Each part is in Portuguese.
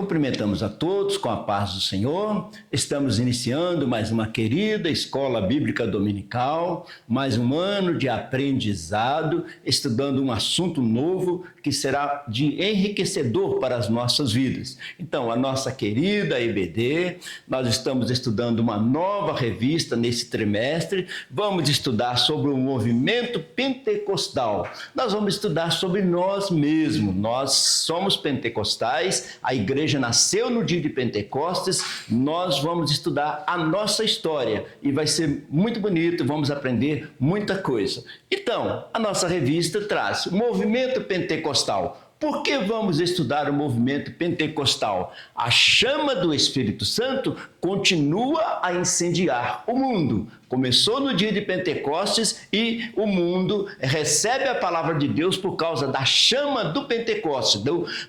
Cumprimentamos a todos com a paz do Senhor. Estamos iniciando mais uma querida Escola Bíblica Dominical, mais um ano de aprendizado, estudando um assunto novo que será de enriquecedor para as nossas vidas. Então, a nossa querida EBD, nós estamos estudando uma nova revista nesse trimestre. Vamos estudar sobre o movimento pentecostal. Nós vamos estudar sobre nós mesmos. Nós somos pentecostais, a igreja nasceu no dia de Pentecostes. Nós vamos estudar a nossa história e vai ser muito bonito, vamos aprender muita coisa. Então, a nossa revista traz o movimento pentecostal. Por que vamos estudar o movimento pentecostal? A chama do Espírito Santo continua a incendiar o mundo. Começou no dia de Pentecostes e o mundo recebe a palavra de Deus por causa da chama do Pentecostes,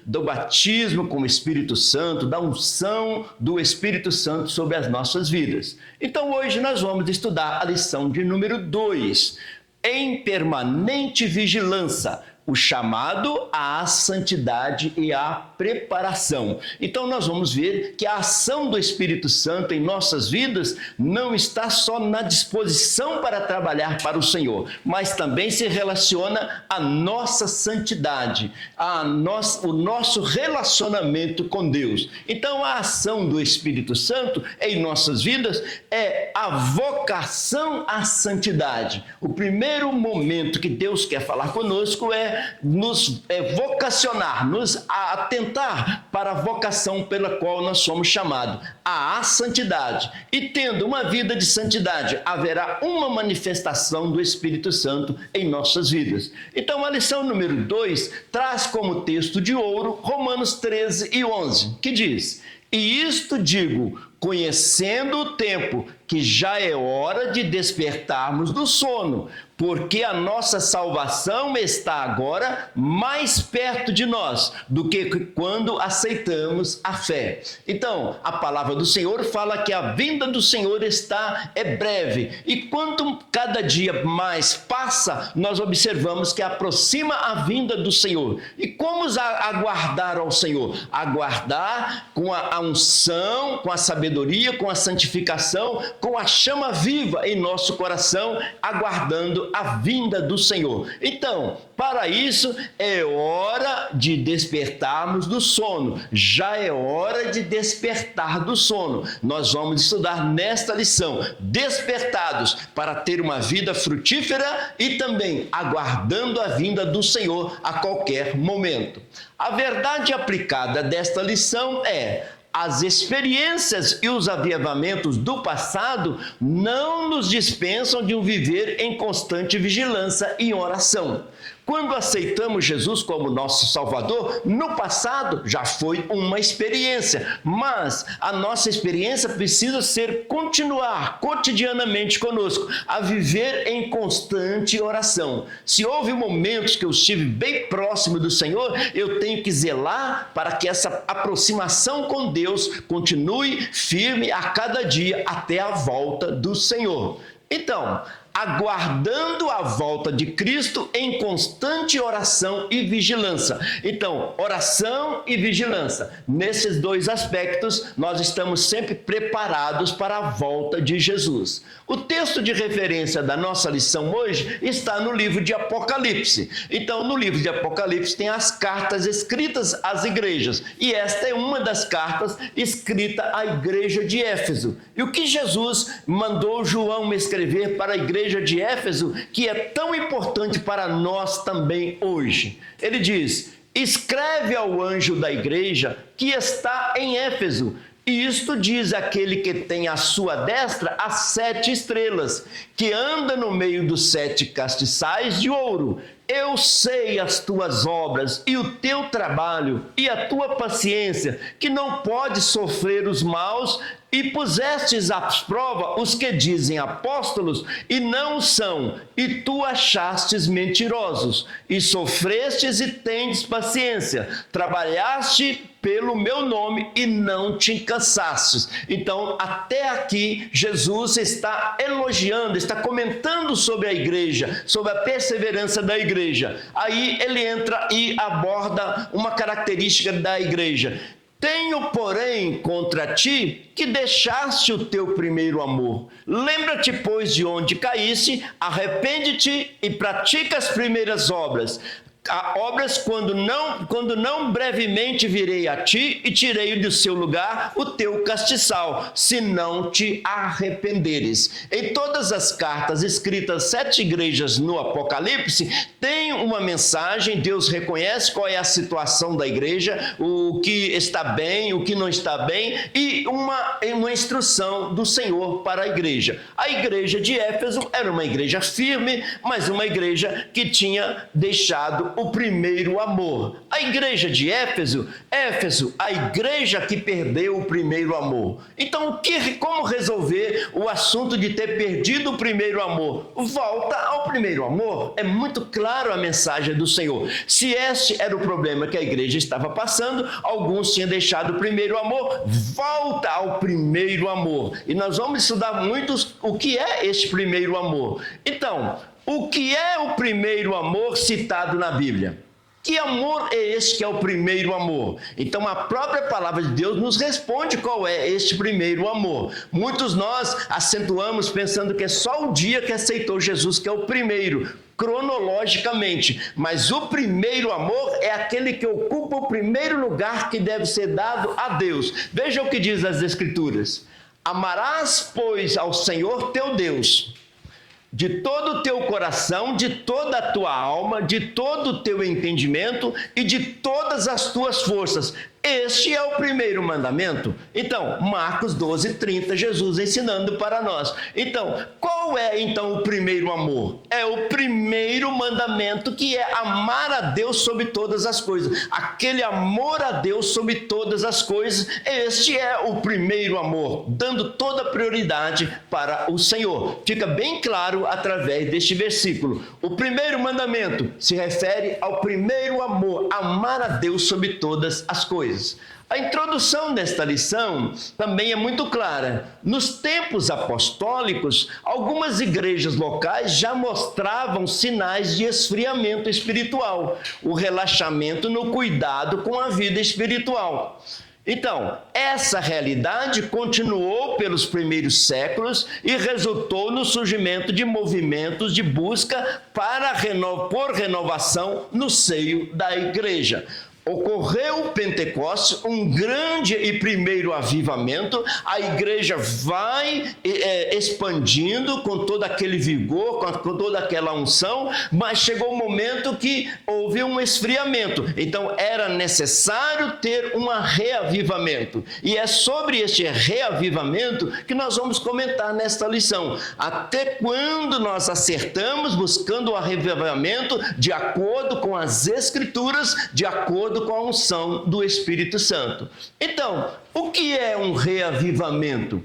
do batismo com o Espírito Santo, da unção do Espírito Santo sobre as nossas vidas. Então hoje nós vamos estudar a lição de número 2, em permanente vigilância. O chamado à santidade e à preparação. Então nós vamos ver que a ação do Espírito Santo em nossas vidas não está só na disposição para trabalhar para o Senhor, mas também se relaciona à nossa santidade, o nosso relacionamento com Deus. Então a ação do Espírito Santo em nossas vidas é a vocação à santidade. O primeiro momento que Deus quer falar conosco é nos vocacionar, nos atentar para a vocação pela qual nós somos chamados, à santidade. E tendo uma vida de santidade, haverá uma manifestação do Espírito Santo em nossas vidas. Então a lição número 2 traz como texto de ouro Romanos 13:11, que diz: "E isto digo, conhecendo o tempo, que já é hora de despertarmos do sono, porque a nossa salvação está agora mais perto de nós do que quando aceitamos a fé." Então, a palavra do Senhor fala que a vinda do Senhor é breve. E quanto cada dia mais passa, nós observamos que aproxima a vinda do Senhor. E como aguardar ao Senhor? Aguardar com a unção, com a sabedoria, com a santificação, com a chama viva em nosso coração, aguardando a vinda do Senhor. Então, para isso, é hora de despertarmos do sono. Já é hora de despertar do sono. Nós vamos estudar nesta lição, despertados para ter uma vida frutífera e também aguardando a vinda do Senhor a qualquer momento. A verdade aplicada desta lição é: as experiências e os avivamentos do passado não nos dispensam de um viver em constante vigilância e oração. Quando aceitamos Jesus como nosso Salvador, no passado já foi uma experiência, mas a nossa experiência precisa continuar cotidianamente conosco, a viver em constante oração. Se houve momentos que eu estive bem próximo do Senhor, eu tenho que zelar para que essa aproximação com Deus continue firme a cada dia até a volta do Senhor. Então, aguardando a volta de Cristo em constante oração e vigilância. Então, oração e vigilância. Nesses dois aspectos, nós estamos sempre preparados para a volta de Jesus. O texto de referência da nossa lição hoje está no livro de Apocalipse. Então, no livro de Apocalipse tem as cartas escritas às igrejas. E esta é uma das cartas escrita à igreja de Éfeso. E o que Jesus mandou João escrever para a igreja de Éfeso, que é tão importante para nós também hoje? Ele diz: "Escreve ao anjo da igreja que está em Éfeso, e isto diz aquele que tem à sua destra as 7 estrelas, que anda no meio dos 7 castiçais de ouro. Eu sei as tuas obras e o teu trabalho e a tua paciência, que não podes sofrer os maus, e pusestes à prova os que dizem apóstolos e não são, e tu achastes mentirosos, e sofrestes e tendes paciência, trabalhaste pelo meu nome e não te cansastes." Então, até aqui, Jesus está elogiando, está comentando sobre a igreja, sobre a perseverança da igreja. Aí ele entra e aborda uma característica da igreja. Tenho, porém, contra ti que deixaste o teu primeiro amor. Lembra-te, pois, de onde caíste, arrepende-te e pratica as primeiras obras. Obras quando não brevemente virei a ti e tirei do seu lugar o teu castiçal, se não te arrependeres. Em todas as cartas escritas 7 igrejas no Apocalipse, tem uma mensagem, Deus reconhece qual é a situação da igreja, o que está bem, o que não está bem, e uma instrução do Senhor para a igreja. A igreja de Éfeso era uma igreja firme, mas uma igreja que tinha deixado o primeiro amor. A igreja de Éfeso, a igreja que perdeu o primeiro amor. Então, como resolver o assunto de ter perdido o primeiro amor? Volta ao primeiro amor. É muito claro a mensagem do Senhor. Se este era o problema que a igreja estava passando, alguns tinham deixado o primeiro amor, volta ao primeiro amor. E nós vamos estudar muito o que é este primeiro amor. Então, o que é o primeiro amor citado na Bíblia? Que amor é este que é o primeiro amor? Então a própria palavra de Deus nos responde qual é este primeiro amor. Muitos nós acentuamos pensando que é só o dia que aceitou Jesus que é o primeiro, cronologicamente. Mas o primeiro amor é aquele que ocupa o primeiro lugar que deve ser dado a Deus. Veja o que diz as Escrituras. Amarás, pois, ao Senhor teu Deus de todo o teu coração, de toda a tua alma, de todo o teu entendimento e de todas as tuas forças. Este é o primeiro mandamento. Então, Marcos 12:30, Jesus ensinando para nós. Então, qual é então o primeiro amor? É o primeiro mandamento, que é amar a Deus sobre todas as coisas. Aquele amor a Deus sobre todas as coisas, este é o primeiro amor, dando toda prioridade para o Senhor. Fica bem claro através deste versículo. O primeiro mandamento se refere ao primeiro amor, amar a Deus sobre todas as coisas. A introdução desta lição também é muito clara. Nos tempos apostólicos, algumas igrejas locais já mostravam sinais de esfriamento espiritual, o relaxamento no cuidado com a vida espiritual. Então, essa realidade continuou pelos primeiros séculos e resultou no surgimento de movimentos de busca por renovação no seio da igreja. Ocorreu o Pentecostes, um grande e primeiro avivamento, a igreja vai expandindo com todo aquele vigor, com toda aquela unção, mas chegou um momento que houve um esfriamento, então era necessário ter um reavivamento, e é sobre este reavivamento que nós vamos comentar nesta lição, até quando nós acertamos buscando o reavivamento de acordo com as Escrituras, de acordo com a unção do Espírito Santo. Então, o que é um reavivamento?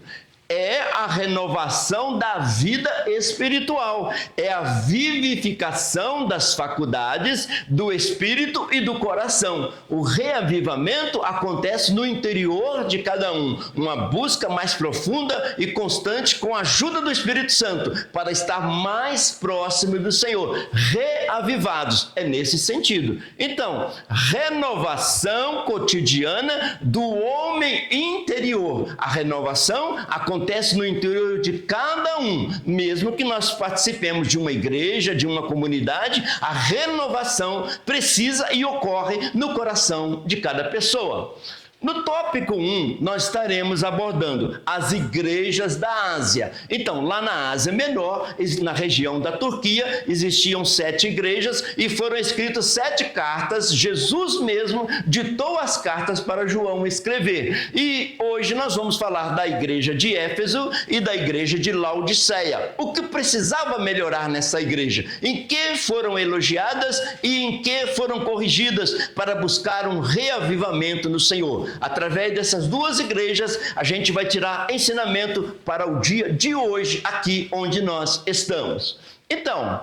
É a renovação da vida espiritual, é a vivificação das faculdades do espírito e do coração. O reavivamento acontece no interior de cada um, uma busca mais profunda e constante com a ajuda do Espírito Santo para estar mais próximo do Senhor. Reavivados, é nesse sentido. Então, renovação cotidiana do homem interior. A renovação acontece no interior de cada um, mesmo que nós participemos de uma igreja, de uma comunidade, a renovação precisa e ocorre no coração de cada pessoa. No tópico 1, nós estaremos abordando as igrejas da Ásia. Então, lá na Ásia Menor, na região da Turquia, existiam 7 igrejas e foram escritas 7 cartas. Jesus mesmo ditou as cartas para João escrever. E hoje nós vamos falar da igreja de Éfeso e da igreja de Laodiceia. O que precisava melhorar nessa igreja? Em que foram elogiadas e em que foram corrigidas para buscar um reavivamento no Senhor? Através dessas 2 igrejas, a gente vai tirar ensinamento para o dia de hoje, aqui onde nós estamos. Então,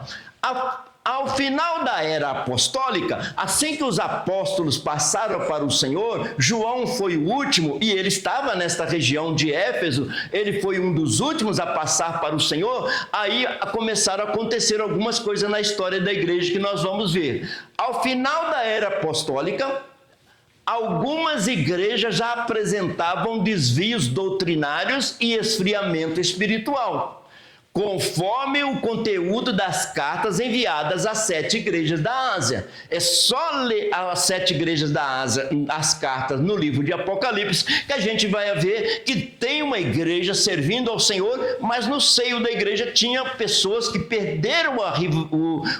ao final da era apostólica, assim que os apóstolos passaram para o Senhor, João foi o último e ele estava nesta região de Éfeso, ele foi um dos últimos a passar para o Senhor, aí começaram a acontecer algumas coisas na história da igreja que nós vamos ver. Ao final da era apostólica, algumas igrejas já apresentavam desvios doutrinários e esfriamento espiritual, conforme o conteúdo das cartas enviadas às 7 igrejas da Ásia. É só ler as 7 igrejas da Ásia, as cartas no livro de Apocalipse, que a gente vai ver que tem uma igreja servindo ao Senhor, mas no seio da igreja tinha pessoas que perderam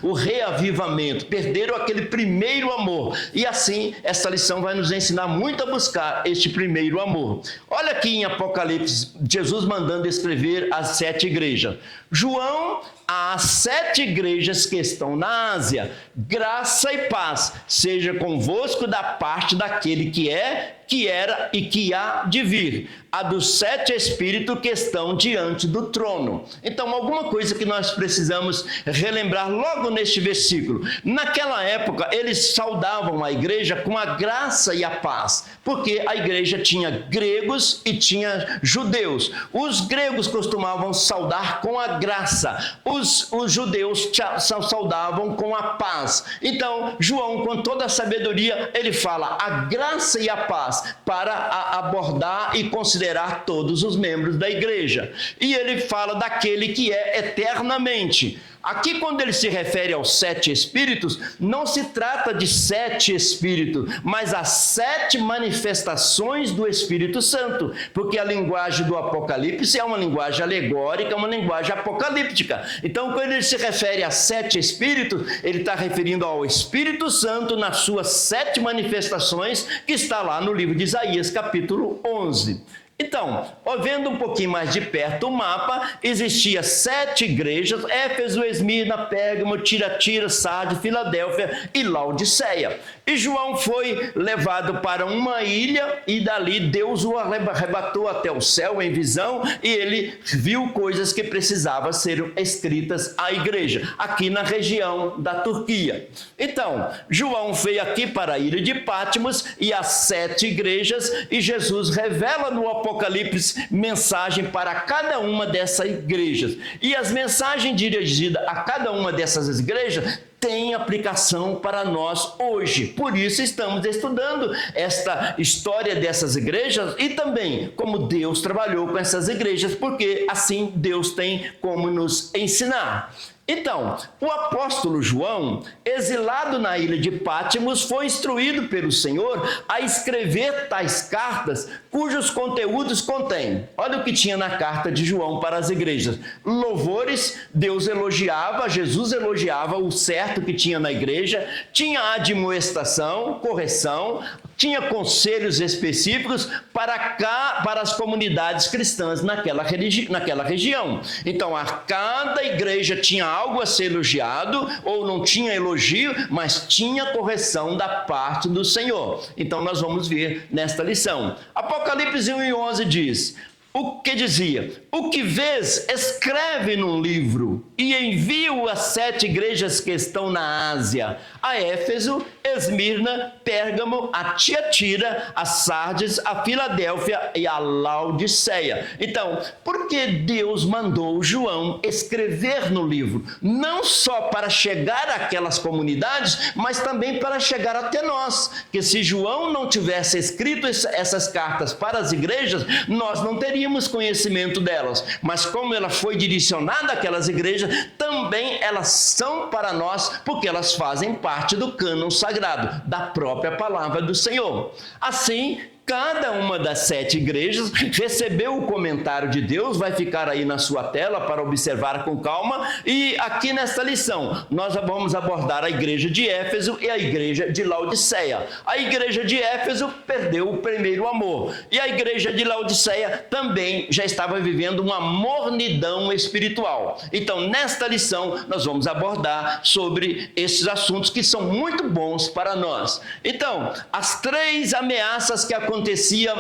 o reavivamento, perderam aquele primeiro amor. E assim, essa lição vai nos ensinar muito a buscar este primeiro amor. Olha aqui em Apocalipse, Jesus mandando escrever as 7 igrejas. João, às 7 igrejas que estão na Ásia, graça e paz seja convosco da parte daquele que é, que era e que há de vir, a dos 7 espíritos que estão diante do trono. Então, alguma coisa que nós precisamos relembrar logo neste versículo. Naquela época, eles saudavam a igreja com a graça e a paz, porque a igreja tinha gregos e tinha judeus. Os gregos costumavam saudar com a graça, os judeus saudavam com a paz. Então, João, com toda a sabedoria, ele fala a graça e a paz para abordar e considerar todos os membros da igreja. E ele fala daquele que é eternamente. Aqui, quando ele se refere aos 7 espíritos, não se trata de 7 espíritos, mas as 7 manifestações do Espírito Santo, porque a linguagem do Apocalipse é uma linguagem alegórica, é uma linguagem apocalíptica. Então, quando ele se refere a 7 espíritos, ele está referindo ao Espírito Santo nas suas 7 manifestações, que está lá no livro de Isaías, capítulo 11. Então, vendo um pouquinho mais de perto o mapa, existia 7 igrejas: Éfeso, Esmirna, Pérgamo, Tiatira, Sardes, Filadélfia e Laodiceia. E João foi levado para uma ilha e dali Deus o arrebatou até o céu em visão e ele viu coisas que precisavam ser escritas à igreja, aqui na região da Turquia. Então, João veio aqui para a ilha de Patmos e as 7 igrejas, e Jesus revela no Apocalipse mensagem para cada uma dessas igrejas. E as mensagens dirigidas a cada uma dessas igrejas tem aplicação para nós hoje. Por isso estamos estudando esta história dessas igrejas e também como Deus trabalhou com essas igrejas, porque assim Deus tem como nos ensinar. Então, o apóstolo João, exilado na ilha de Patmos, foi instruído pelo Senhor a escrever tais cartas, cujos conteúdos contêm. Olha o que tinha na carta de João para as igrejas: louvores, Deus elogiava, Jesus elogiava o certo que tinha na igreja, tinha admoestação, correção, tinha conselhos específicos para as comunidades cristãs naquela região. Então, cada igreja tinha algo a ser elogiado, ou não tinha elogio, mas tinha correção da parte do Senhor. Então, nós vamos ver nesta lição. Apocalipse 1:11 diz: o que dizia? O que vês, escreve num livro e envia-o às 7 igrejas que estão na Ásia: a Éfeso, Esmirna, Pérgamo, a Tiatira, a Sardes, a Filadélfia e a Laodiceia. Então, por que Deus mandou João escrever no livro? Não só para chegar àquelas comunidades, mas também para chegar até nós. Que se João não tivesse escrito essas cartas para as igrejas, nós não teríamos conhecimento delas. Mas como ela foi direcionada àquelas igrejas, também elas são para nós, porque elas fazem parte do cânon sagrado, da própria palavra do Senhor. Assim, cada uma das 7 igrejas recebeu o comentário de Deus, vai ficar aí na sua tela para observar com calma. E aqui nesta lição, nós vamos abordar a igreja de Éfeso e a igreja de Laodiceia. A igreja de Éfeso perdeu o primeiro amor, e a igreja de Laodiceia também já estava vivendo uma mornidão espiritual. Então, nesta lição, nós vamos abordar sobre esses assuntos que são muito bons para nós. Então, as 3 ameaças que aconteciam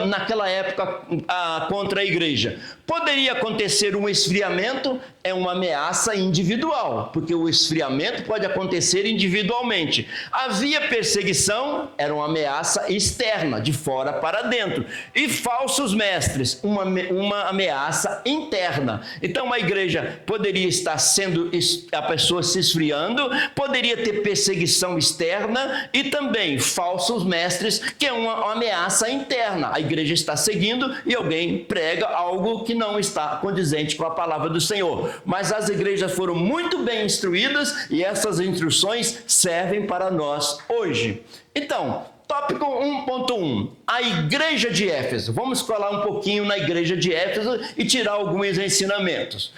naquela época contra a igreja. Poderia acontecer um esfriamento, é uma ameaça individual, porque o esfriamento pode acontecer individualmente. Havia perseguição, era uma ameaça externa, de fora para dentro. E falsos mestres, uma ameaça interna. Então a igreja poderia estar sendo, a pessoa se esfriando, poderia ter perseguição externa e também falsos mestres, que é uma ameaça interna. A igreja está seguindo e alguém prega algo que não está condizente com a palavra do Senhor. Mas as igrejas foram muito bem instruídas e essas instruções servem para nós hoje. Então, tópico 1.1, a igreja de Éfeso. Vamos falar um pouquinho na igreja de Éfeso e tirar alguns ensinamentos.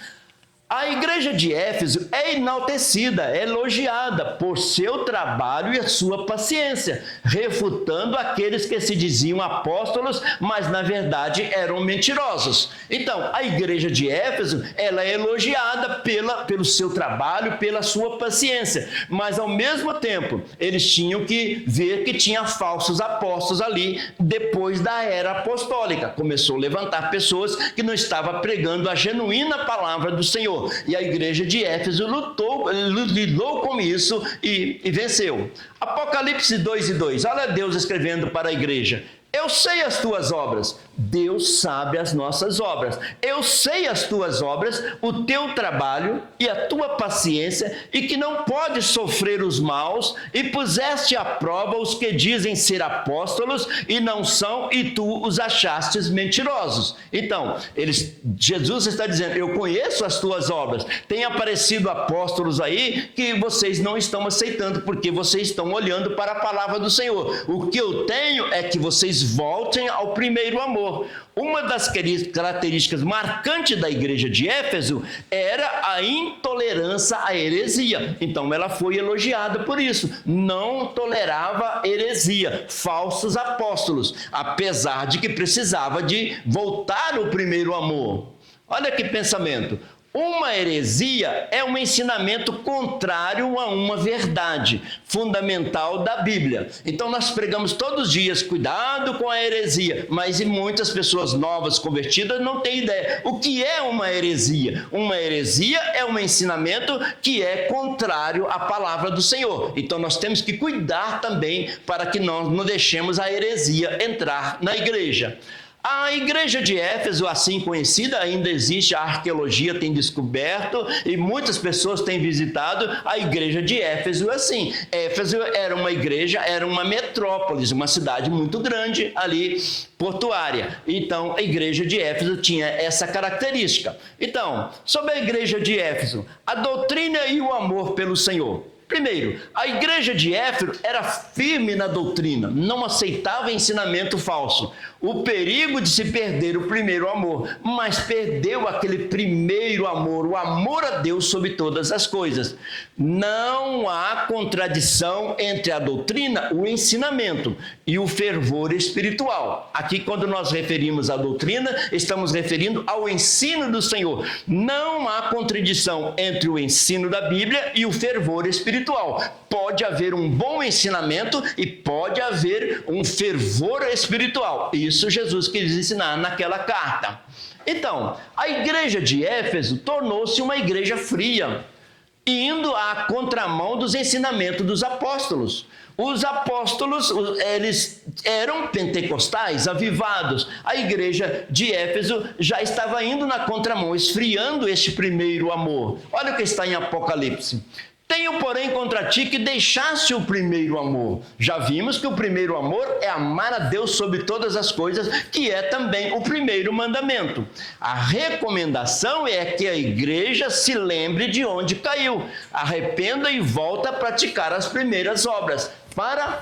A igreja de Éfeso é enaltecida, é elogiada por seu trabalho e a sua paciência, refutando aqueles que se diziam apóstolos, mas na verdade eram mentirosos. Então, a igreja de Éfeso, ela é elogiada pelo seu trabalho, pela sua paciência, mas ao mesmo tempo, eles tinham que ver que tinha falsos apóstolos ali, depois da era apostólica. Começou a levantar pessoas que não estavam pregando a genuína palavra do Senhor. E a igreja de Éfeso lidou com isso e venceu. Apocalipse 2:2, olha Deus escrevendo para a igreja: eu sei as tuas obras. Deus sabe as nossas obras. Eu sei as tuas obras, o teu trabalho e a tua paciência, e que não podes sofrer os maus, e puseste à prova os que dizem ser apóstolos e não são, e tu os achastes mentirosos. Então, Jesus está dizendo: eu conheço as tuas obras. Tem aparecido apóstolos aí que vocês não estão aceitando, porque vocês estão olhando para a palavra do Senhor. O que eu tenho é que vocês voltem ao primeiro amor. Uma das características marcantes da igreja de Éfeso era a intolerância à heresia. Então ela foi elogiada por isso. Não tolerava heresia, falsos apóstolos, apesar de que precisava de voltar ao primeiro amor. Olha que pensamento. Uma heresia é um ensinamento contrário a uma verdade fundamental da Bíblia. Então nós pregamos todos os dias: cuidado com a heresia, mas muitas pessoas novas convertidas não têm ideia. O que é uma heresia? Uma heresia é um ensinamento que é contrário à palavra do Senhor. Então nós temos que cuidar também para que nós não deixemos a heresia entrar na igreja. A igreja de Éfeso, assim conhecida, ainda existe, a arqueologia tem descoberto e muitas pessoas têm visitado a igreja de Éfeso assim. Éfeso era uma igreja, era uma metrópole, uma cidade muito grande ali, portuária. Então, a igreja de Éfeso tinha essa característica. Então, sobre a igreja de Éfeso, a doutrina e o amor pelo Senhor. Primeiro, a igreja de Éfeso era firme na doutrina, não aceitava ensinamento falso. O perigo de se perder o primeiro amor, mas perdeu aquele primeiro amor, o amor a Deus sobre todas as coisas. Não há contradição entre a doutrina, o ensinamento e o fervor espiritual. Aqui, quando nós referimos à doutrina, estamos referindo ao ensino do Senhor. Não há contradição entre o ensino da Bíblia e o fervor espiritual. Pode haver um bom ensinamento e pode haver um fervor espiritual. Isso Jesus quis ensinar naquela carta. Então, a igreja de Éfeso tornou-se uma igreja fria, indo à contramão dos ensinamentos dos apóstolos. Os apóstolos, eles eram pentecostais, avivados. A igreja de Éfeso já estava indo na contramão, esfriando este primeiro amor. Olha o que está em Apocalipse. Tenho, porém, contra ti que deixaste o primeiro amor. Já vimos que o primeiro amor é amar a Deus sobre todas as coisas, que é também o primeiro mandamento. A recomendação é que a igreja se lembre de onde caiu, arrependa e volta a praticar as primeiras obras.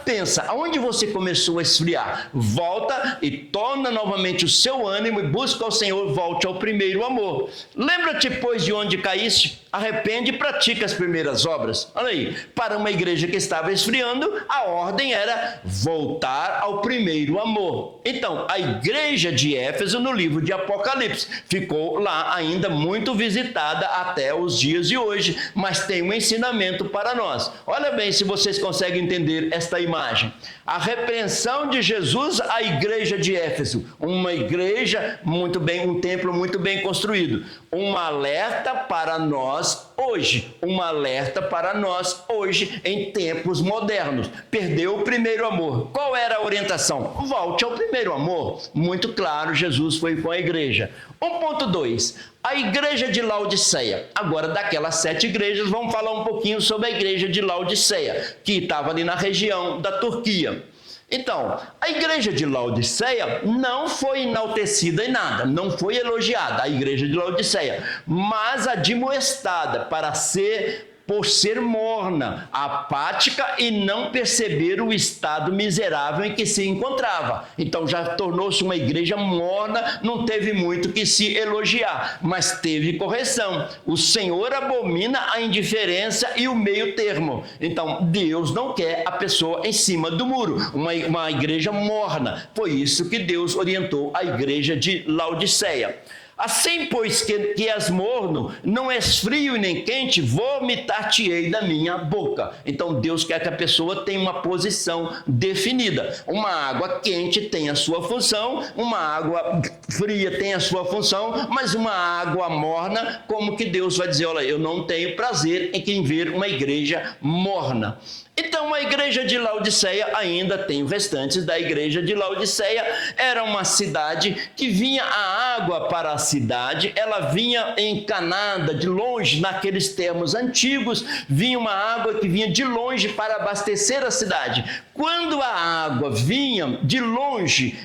Pensa, aonde você começou a esfriar? Volta e torna novamente o seu ânimo e busca ao Senhor, volte ao primeiro amor. Lembra-te, pois, de onde caíste, arrepende e pratica as primeiras obras. Olha aí, para uma igreja que estava esfriando, a ordem era voltar ao primeiro amor. Então, a igreja de Éfeso, no livro de Apocalipse, ficou lá ainda muito visitada até os dias de hoje, mas tem um ensinamento para nós. Olha bem se vocês conseguem entender ver esta imagem. A repreensão de Jesus à igreja de Éfeso, uma igreja muito bem, um templo muito bem construído. Um alerta para nós hoje, um alerta para nós hoje em tempos modernos. Perdeu o primeiro amor. Qual era a orientação? Volte ao primeiro amor. Muito claro, Jesus foi com a igreja. 1.2, a igreja de Laodiceia. Agora, daquelas 7 igrejas, vamos falar um pouquinho sobre a igreja de Laodiceia, que estava ali na região da Turquia. Então, a igreja de Laodiceia não foi enaltecida em nada, não foi elogiada, a igreja de Laodiceia, mas admoestada por ser morna, apática e não perceber o estado miserável em que se encontrava. Então já tornou-se uma igreja morna, não teve muito que se elogiar, mas teve correção. O Senhor abomina a indiferença e o meio termo. Então Deus não quer a pessoa em cima do muro, uma igreja morna. Foi isso que Deus orientou a igreja de Laodiceia. Assim, pois, que és morno, não és frio nem quente, vomitar-te-ei da minha boca. Então, Deus quer que a pessoa tenha uma posição definida. Uma água quente tem a sua função, uma água fria tem a sua função, mas uma água morna, como que Deus vai dizer, olha, eu não tenho prazer em ver uma igreja morna. Então, a igreja de Laodiceia ainda tem restantes da igreja de Laodiceia. Era uma cidade que vinha a água para a cidade, ela vinha encanada de longe, naqueles termos antigos, vinha uma água que vinha de longe para abastecer a cidade. Quando a água vinha de longe,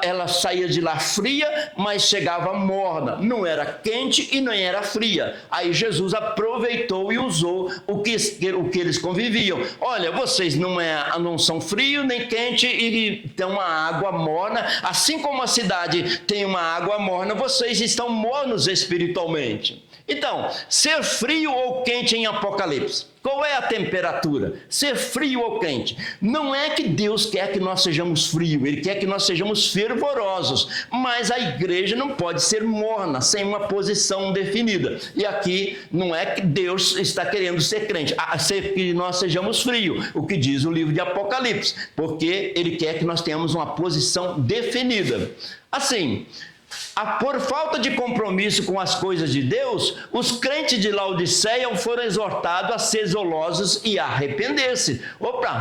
ela saía de lá fria, mas chegava morna, não era quente e nem era fria. Aí Jesus aproveitou e usou o que eles conviviam. Olha, vocês não são frio nem quente e tem uma água morna, assim como a cidade tem uma água morna, vocês estão mornos espiritualmente. Então, ser frio ou quente em Apocalipse? Qual é a temperatura? Ser frio ou quente? Não é que Deus quer que nós sejamos frios, Ele quer que nós sejamos fervorosos, mas a igreja não pode ser morna, sem uma posição definida. E aqui não é que Deus está querendo ser crente, que nós sejamos frios, o que diz o livro de Apocalipse, porque Ele quer que nós tenhamos uma posição definida. Assim, por falta de compromisso com as coisas de Deus, os crentes de Laodiceia foram exortados a ser zelosos e arrepender-se.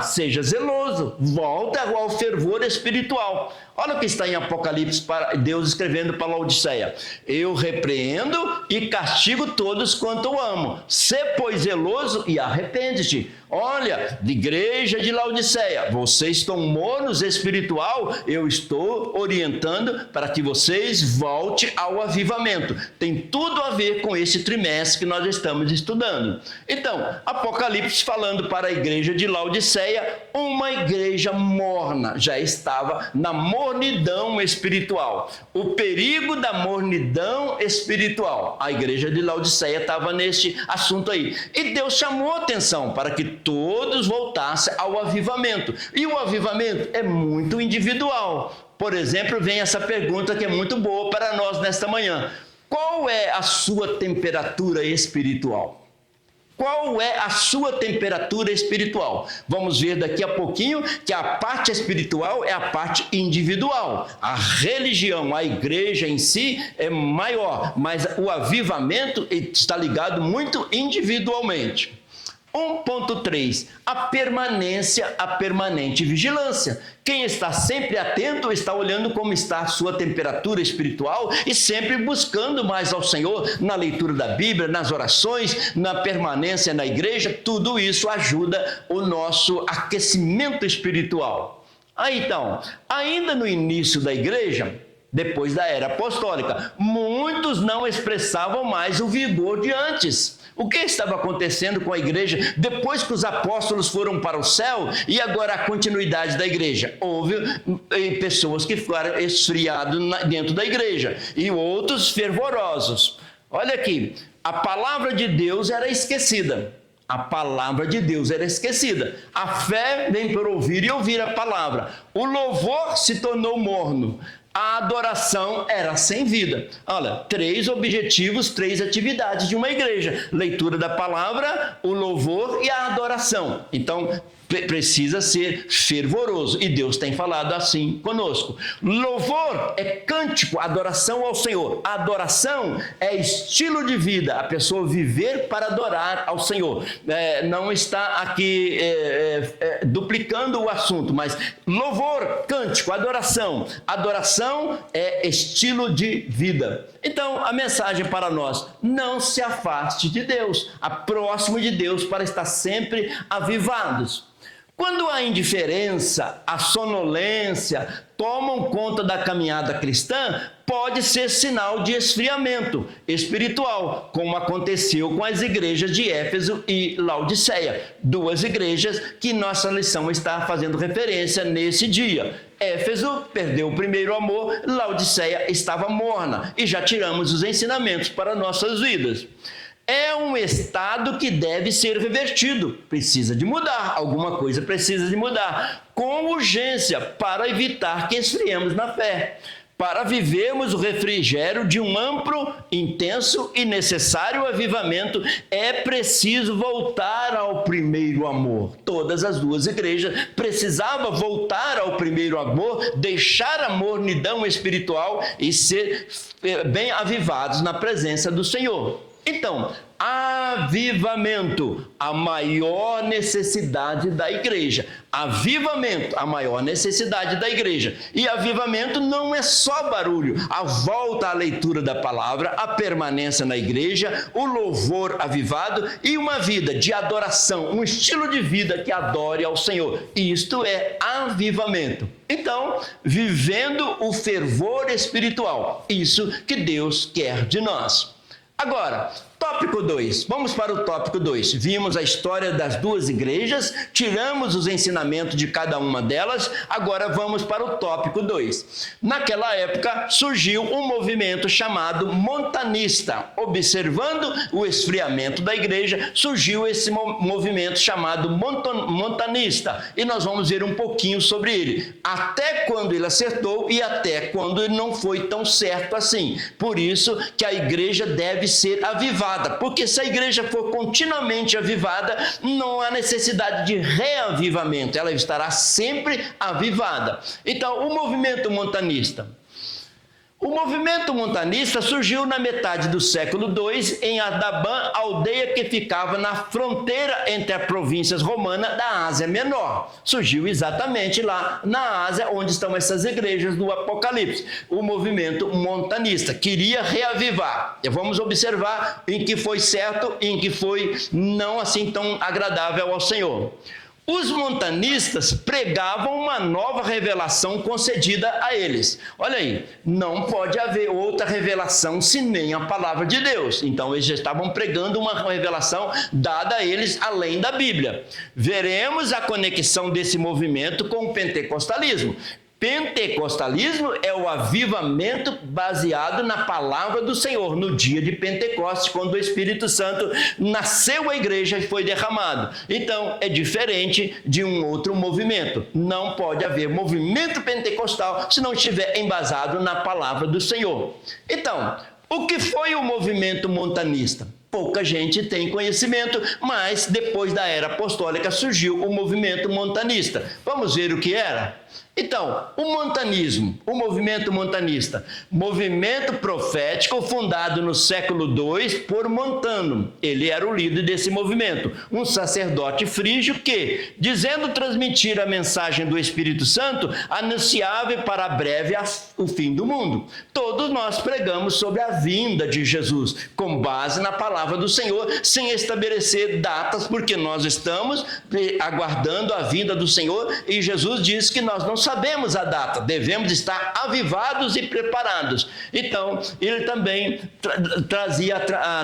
Seja zeloso, volta ao fervor espiritual. Olha o que está em Apocalipse, Deus escrevendo para Laodiceia. Eu repreendo e castigo todos quanto eu amo. Sê, pois, zeloso e arrepende-te. Olha, igreja de Laodiceia, vocês estão mornos espiritual, eu estou orientando para que vocês voltem ao avivamento. Tem tudo a ver com esse trimestre que nós estamos estudando. Então, Apocalipse falando para a igreja de Laodiceia, uma igreja morna, já estava na mornidão espiritual. O perigo da mornidão espiritual. A igreja de Laodiceia estava neste assunto aí. E Deus chamou a atenção para que todos voltassem ao avivamento. E o avivamento é muito individual. Por exemplo, vem essa pergunta que é muito boa para nós nesta manhã. Qual é a sua temperatura espiritual? Qual é a sua temperatura espiritual? Vamos ver daqui a pouquinho que a parte espiritual é a parte individual. A religião, a igreja em si é maior, mas o avivamento está ligado muito individualmente. 1.3, a permanente vigilância. Quem está sempre atento está olhando como está a sua temperatura espiritual e sempre buscando mais ao Senhor na leitura da Bíblia, nas orações, na permanência na igreja. Tudo isso ajuda o nosso aquecimento espiritual. Então, ainda no início da igreja, depois da era apostólica, muitos não expressavam mais o vigor de antes. O que estava acontecendo com a igreja depois que os apóstolos foram para o céu e agora a continuidade da igreja? Houve pessoas que ficaram esfriadas dentro da igreja e outros fervorosos. Olha aqui, a palavra de Deus era esquecida. A palavra de Deus era esquecida. A fé vem por ouvir e ouvir a palavra. O louvor se tornou morno. A adoração era sem vida. Olha, 3 objetivos, 3 atividades de uma igreja. Leitura da palavra, o louvor e a adoração. Então, precisa ser fervoroso, e Deus tem falado assim conosco. Louvor é cântico, adoração ao Senhor. A adoração é estilo de vida, a pessoa viver para adorar ao Senhor. Não está aqui duplicando o assunto, mas louvor, cântico, adoração. Adoração é estilo de vida. Então, a mensagem para nós: não se afaste de Deus, próximo de Deus, para estar sempre avivados. Quando a indiferença, a sonolência tomam conta da caminhada cristã, pode ser sinal de esfriamento espiritual, como aconteceu com as igrejas de Éfeso e Laodiceia, duas igrejas que nossa lição está fazendo referência nesse dia. Éfeso perdeu o primeiro amor, Laodiceia estava morna, e já tiramos os ensinamentos para nossas vidas. É um estado que deve ser revertido, precisa de mudar, alguma coisa precisa de mudar, com urgência, para evitar que esfriemos na fé. Para vivermos o refrigério de um amplo, intenso e necessário avivamento, é preciso voltar ao primeiro amor. Todas as duas igrejas precisavam voltar ao primeiro amor, deixar a mornidão espiritual e ser bem avivados na presença do Senhor. Então, avivamento, a maior necessidade da igreja. Avivamento, a maior necessidade da igreja. E avivamento não é só barulho, a volta à leitura da palavra, a permanência na igreja, o louvor avivado e uma vida de adoração, um estilo de vida que adore ao Senhor. Isto é avivamento. Então, vivendo o fervor espiritual, isso que Deus quer de nós. Agora, tópico 2. Vamos para o tópico 2. Vimos a história das duas igrejas, tiramos os ensinamentos de cada uma delas, agora vamos para o tópico 2. Naquela época surgiu um movimento chamado montanista. Observando o esfriamento da igreja, surgiu esse movimento chamado montanista. E nós vamos ver um pouquinho sobre ele. Até quando ele acertou e até quando ele não foi tão certo assim. Por isso que a igreja deve ser avivada. Porque se a igreja for continuamente avivada, não há necessidade de reavivamento, ela estará sempre avivada. Então, o movimento montanista. O movimento montanista surgiu na metade do século II em Ardabã, aldeia que ficava na fronteira entre as províncias romanas da Ásia Menor. Surgiu exatamente lá na Ásia, onde estão essas igrejas do Apocalipse. O movimento montanista queria reavivar. E vamos observar em que foi certo e em que foi não assim tão agradável ao Senhor. Os montanistas pregavam uma nova revelação concedida a eles. Olha aí, não pode haver outra revelação senão a palavra de Deus. Então eles já estavam pregando uma revelação dada a eles além da Bíblia. Veremos a conexão desse movimento com o pentecostalismo. Pentecostalismo é o avivamento baseado na palavra do Senhor, no dia de Pentecostes, quando o Espírito Santo nasceu a igreja e foi derramado. Então, é diferente de um outro movimento. Não pode haver movimento pentecostal se não estiver embasado na palavra do Senhor. Então, o que foi o movimento montanista? Pouca gente tem conhecimento, mas depois da era apostólica surgiu o movimento montanista. Vamos ver o que era? Então, o montanismo, o movimento montanista, movimento profético fundado no século II por Montano. Ele era o líder desse movimento, um sacerdote frígio que, dizendo transmitir a mensagem do Espírito Santo, anunciava para breve o fim do mundo. Todos nós pregamos sobre a vinda de Jesus, com base na palavra do Senhor, sem estabelecer datas, porque nós estamos aguardando a vinda do Senhor e Jesus diz que nós não sabemos a data, devemos estar avivados e preparados. Então, ele também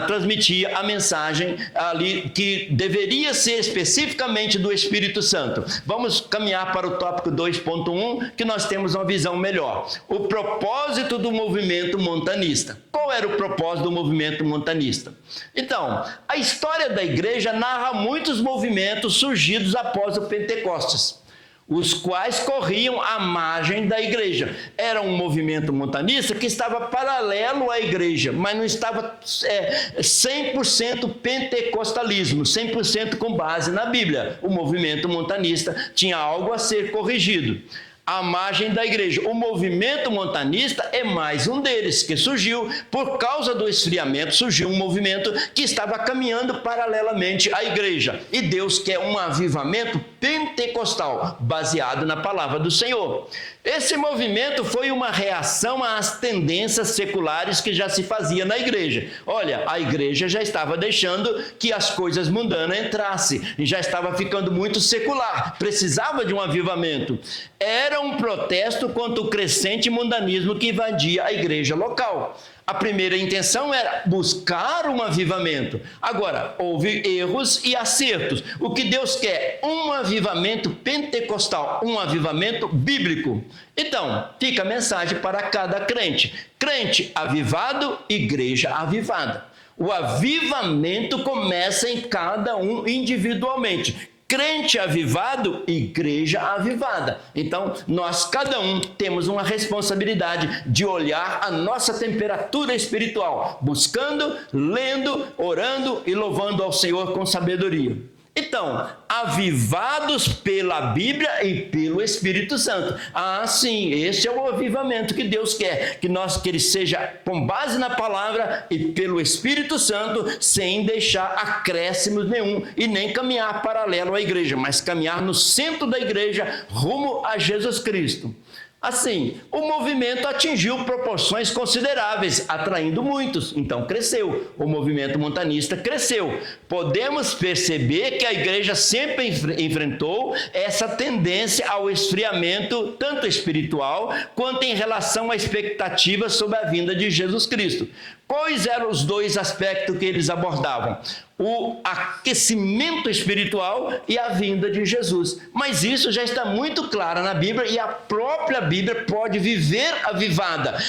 transmitia a mensagem ali que deveria ser especificamente do Espírito Santo. Vamos caminhar para o tópico 2.1, que nós temos uma visão melhor. O propósito do movimento montanista. Qual era o propósito do movimento montanista? Então, a história da igreja narra muitos movimentos surgidos após o Pentecostes. os quais corriam à margem da igreja. Era um movimento montanista que estava paralelo à igreja, mas não estava 100% pentecostalismo, 100% com base na Bíblia. O movimento montanista tinha algo a ser corrigido. À margem da igreja. O movimento montanista é mais um deles, que surgiu por causa do esfriamento, surgiu um movimento que estava caminhando paralelamente à igreja. E Deus quer um avivamento pentecostal, baseado na palavra do Senhor. Esse movimento foi uma reação às tendências seculares que já se fazia na igreja. Olha, a igreja já estava deixando que as coisas mundanas entrassem, e já estava ficando muito secular, precisava de um avivamento. Era um protesto contra o crescente mundanismo que invadia a igreja local. A primeira intenção era buscar um avivamento. Agora, houve erros e acertos. O que Deus quer? Um avivamento pentecostal, um avivamento bíblico. Então, fica a mensagem para cada crente. Crente avivado, igreja avivada. O avivamento começa em cada um individualmente. Crente avivado, igreja avivada. Então, nós, cada um, temos uma responsabilidade de olhar a nossa temperatura espiritual, buscando, lendo, orando e louvando ao Senhor com sabedoria. Então, avivados pela Bíblia e pelo Espírito Santo. Ah, sim, esse é o avivamento que Deus quer, que ele seja com base na palavra e pelo Espírito Santo, sem deixar acréscimos nenhum e nem caminhar paralelo à igreja, mas caminhar no centro da igreja, rumo a Jesus Cristo. Assim, o movimento atingiu proporções consideráveis, atraindo muitos, então cresceu, o movimento montanista cresceu. Podemos perceber que a igreja sempre enfrentou essa tendência ao esfriamento, tanto espiritual, quanto em relação à expectativa sobre a vinda de Jesus Cristo. Quais eram os dois aspectos que eles abordavam? O aquecimento espiritual e a vinda de Jesus. Mas isso já está muito claro na Bíblia e a própria Bíblia pode viver avivada,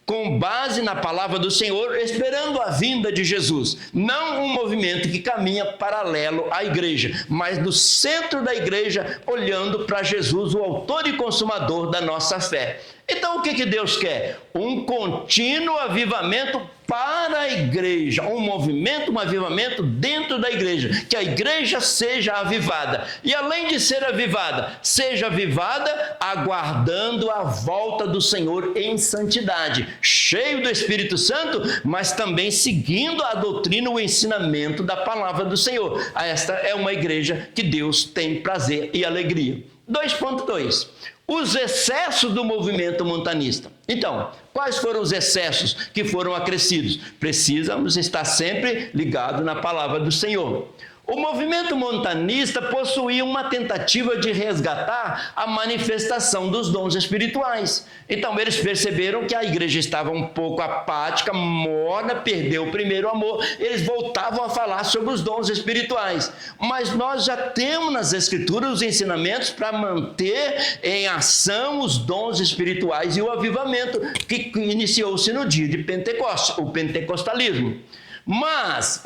com base na palavra do Senhor, esperando a vinda de Jesus. Não um movimento que caminha paralelo à igreja, mas no centro da igreja, olhando para Jesus, o autor e consumador da nossa fé. Então, o que Deus quer? Um contínuo avivamento para a igreja, um movimento, um avivamento dentro da igreja, que a igreja seja avivada, e além de ser avivada, seja avivada aguardando a volta do Senhor em santidade, cheio do Espírito Santo, mas também seguindo a doutrina, o ensinamento da palavra do Senhor. Esta é uma igreja que Deus tem prazer e alegria. 2.2. Os excessos do movimento montanista. Então, quais foram os excessos que foram acrescidos? Precisamos estar sempre ligados na palavra do Senhor. O movimento montanista possuía uma tentativa de resgatar a manifestação dos dons espirituais. Então, eles perceberam que a igreja estava um pouco apática, morna, perdeu o primeiro amor. Eles voltavam a falar sobre os dons espirituais. Mas nós já temos nas Escrituras os ensinamentos para manter em ação os dons espirituais e o avivamento que iniciou-se no dia de Pentecostes, o pentecostalismo. Mas,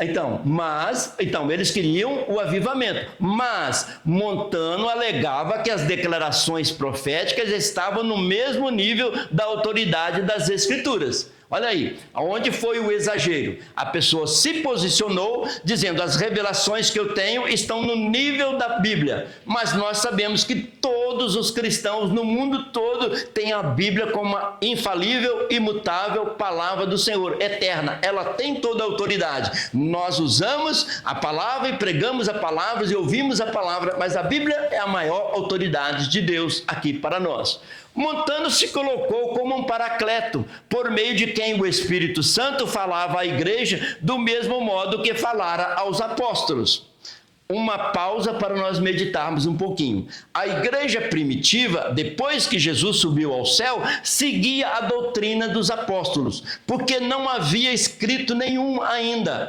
eles queriam o avivamento, mas Montano alegava que as declarações proféticas estavam no mesmo nível da autoridade das Escrituras. Olha aí, aonde foi o exagero? A pessoa se posicionou dizendo: as revelações que eu tenho estão no nível da Bíblia, mas nós sabemos que todos os cristãos no mundo todo têm a Bíblia como uma infalível, imutável palavra do Senhor, eterna. Ela tem toda a autoridade. Nós usamos a palavra e pregamos a palavra e ouvimos a palavra, mas a Bíblia é a maior autoridade de Deus aqui para nós. Montano se colocou como um paracleto, por meio de quem o Espírito Santo falava à igreja do mesmo modo que falara aos apóstolos. Uma pausa para nós meditarmos um pouquinho. A igreja primitiva, depois que Jesus subiu ao céu, seguia a doutrina dos apóstolos, porque não havia escrito nenhum ainda.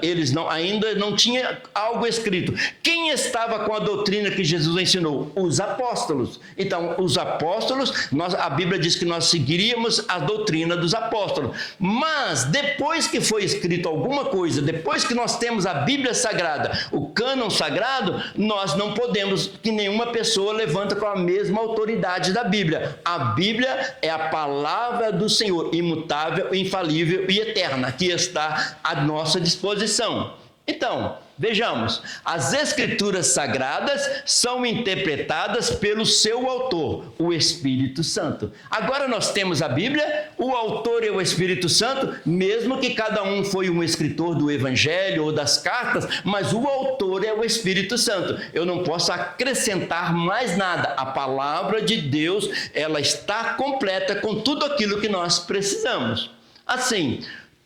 Ainda não tinha algo escrito. Quem estava com a doutrina que Jesus ensinou? Os apóstolos. Então, os apóstolos, a Bíblia diz que nós seguiríamos a doutrina dos apóstolos. Mas, depois que foi escrito alguma coisa, depois que nós temos a Bíblia Sagrada, o cânon sagrado, sagrado, nós não podemos que nenhuma pessoa levanta com a mesma autoridade da Bíblia. A Bíblia é a palavra do Senhor, imutável, infalível e eterna, que está à nossa disposição. Então, vejamos, as Escrituras Sagradas são interpretadas pelo seu autor, o Espírito Santo. Agora nós temos a Bíblia, o autor é o Espírito Santo, mesmo que cada um foi um escritor do Evangelho ou das cartas, mas o autor é o Espírito Santo. Eu não posso acrescentar mais nada. A palavra de Deus, ela está completa com tudo aquilo que nós precisamos. Assim,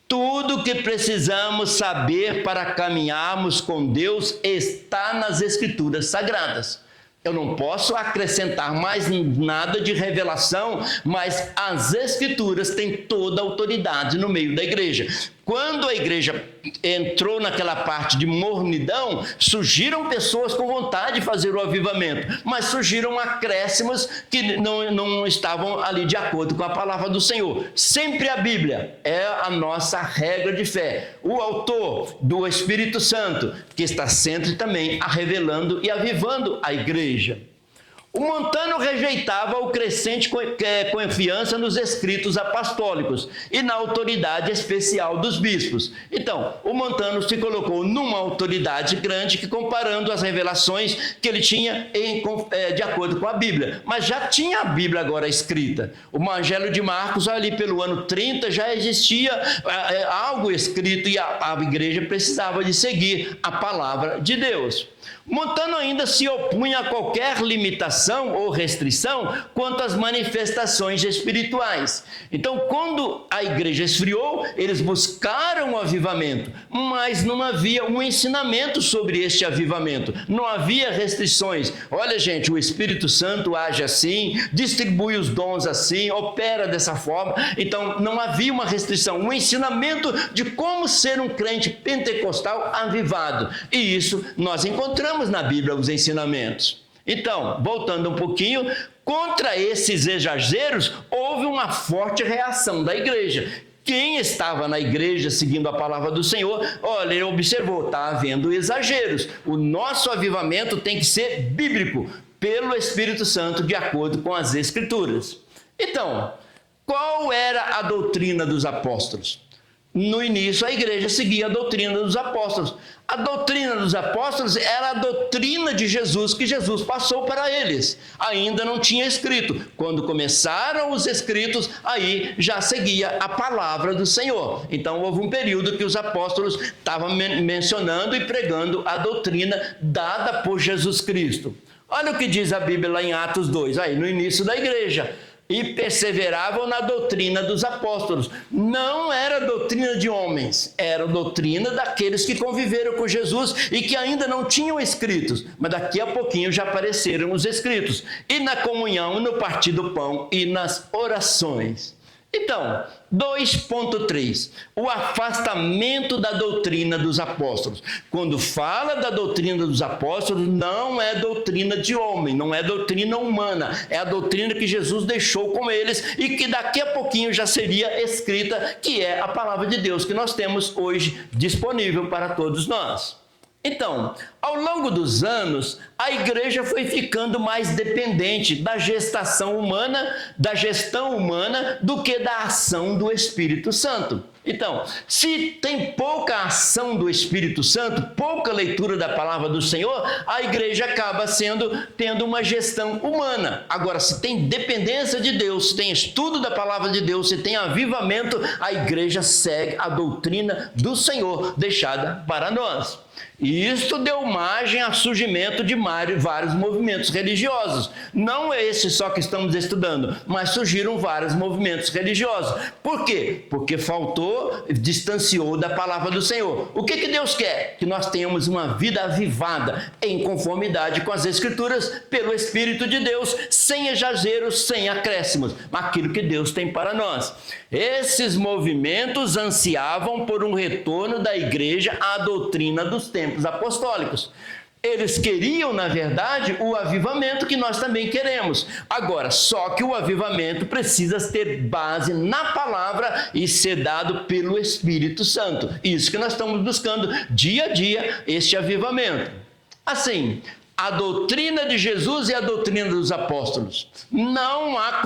tudo que precisamos saber para caminharmos com Deus está nas Escrituras Sagradas. Eu não posso acrescentar mais nada de revelação, mas as Escrituras têm toda a autoridade no meio da igreja. Quando a igreja entrou naquela parte de mornidão, surgiram pessoas com vontade de fazer o avivamento, mas surgiram acréscimos que não estavam ali de acordo com a palavra do Senhor. Sempre a Bíblia é a nossa regra de fé. O autor do Espírito Santo, que está sempre também revelando e avivando a igreja. O Montano rejeitava o crescente confiança nos escritos apostólicos e na autoridade especial dos bispos. Então, o Montano se colocou numa autoridade grande que, comparando as revelações que ele tinha de acordo com a Bíblia. Mas já tinha a Bíblia agora escrita. O Evangelho de Marcos, ali pelo ano 30, já existia algo escrito e a igreja precisava de seguir a palavra de Deus. Montano ainda se opunha a qualquer limitação ou restrição quanto às manifestações espirituais. Então, quando a igreja esfriou, eles buscaram o avivamento, mas não havia um ensinamento sobre este avivamento, não havia restrições. Olha, gente, o Espírito Santo age assim, distribui os dons assim, opera dessa forma. Então, não havia uma restrição, um ensinamento de como ser um crente pentecostal avivado. E isso nós encontramos na Bíblia, os ensinamentos. Então, voltando um pouquinho, contra esses exageros, houve uma forte reação da igreja. Quem estava na igreja seguindo a palavra do Senhor, olha, ele observou, está havendo exageros. O nosso avivamento tem que ser bíblico, pelo Espírito Santo, de acordo com as Escrituras. Então, qual era a doutrina dos apóstolos? No início, a igreja seguia a doutrina dos apóstolos. A doutrina dos apóstolos era a doutrina de Jesus, que Jesus passou para eles. Ainda não tinha escrito. Quando começaram os escritos, aí já seguia a palavra do Senhor. Então, houve um período que os apóstolos estavam mencionando e pregando a doutrina dada por Jesus Cristo. Olha o que diz a Bíblia lá em Atos 2, aí no início da igreja. E perseveravam na doutrina dos apóstolos. Não era doutrina de homens, era doutrina daqueles que conviveram com Jesus e que ainda não tinham escritos, mas daqui a pouquinho já apareceram os escritos. E na comunhão, no partir do pão e nas orações. Então, 2.3, o afastamento da doutrina dos apóstolos. Quando fala da doutrina dos apóstolos, não é doutrina de homem, não é doutrina humana, é a doutrina que Jesus deixou com eles e que daqui a pouquinho já seria escrita, que é a palavra de Deus que nós temos hoje disponível para todos nós. Então, ao longo dos anos, a igreja foi ficando mais dependente da gestão humana do que da ação do Espírito Santo. Então, se tem pouca ação do Espírito Santo, pouca leitura da palavra do Senhor, a igreja acaba tendo uma gestão humana. Agora, se tem dependência de Deus, se tem estudo da palavra de Deus, se tem avivamento, a igreja segue a doutrina do Senhor deixada para nós. E isso deu margem ao surgimento de vários movimentos religiosos. Não é esse só que estamos estudando, mas surgiram vários movimentos religiosos. Por quê? Porque distanciou da palavra do Senhor. O que Deus quer? Que nós tenhamos uma vida avivada, em conformidade com as Escrituras, pelo Espírito de Deus, sem exageros, sem acréscimos, aquilo que Deus tem para nós. Esses movimentos ansiavam por um retorno da igreja à doutrina dos tempos apostólicos. Eles queriam, na verdade, o avivamento que nós também queremos. Agora, só que o avivamento precisa ter base na palavra e ser dado pelo Espírito Santo. Isso que nós estamos buscando dia a dia, este avivamento. Assim, a doutrina de Jesus e a doutrina dos apóstolos. Não há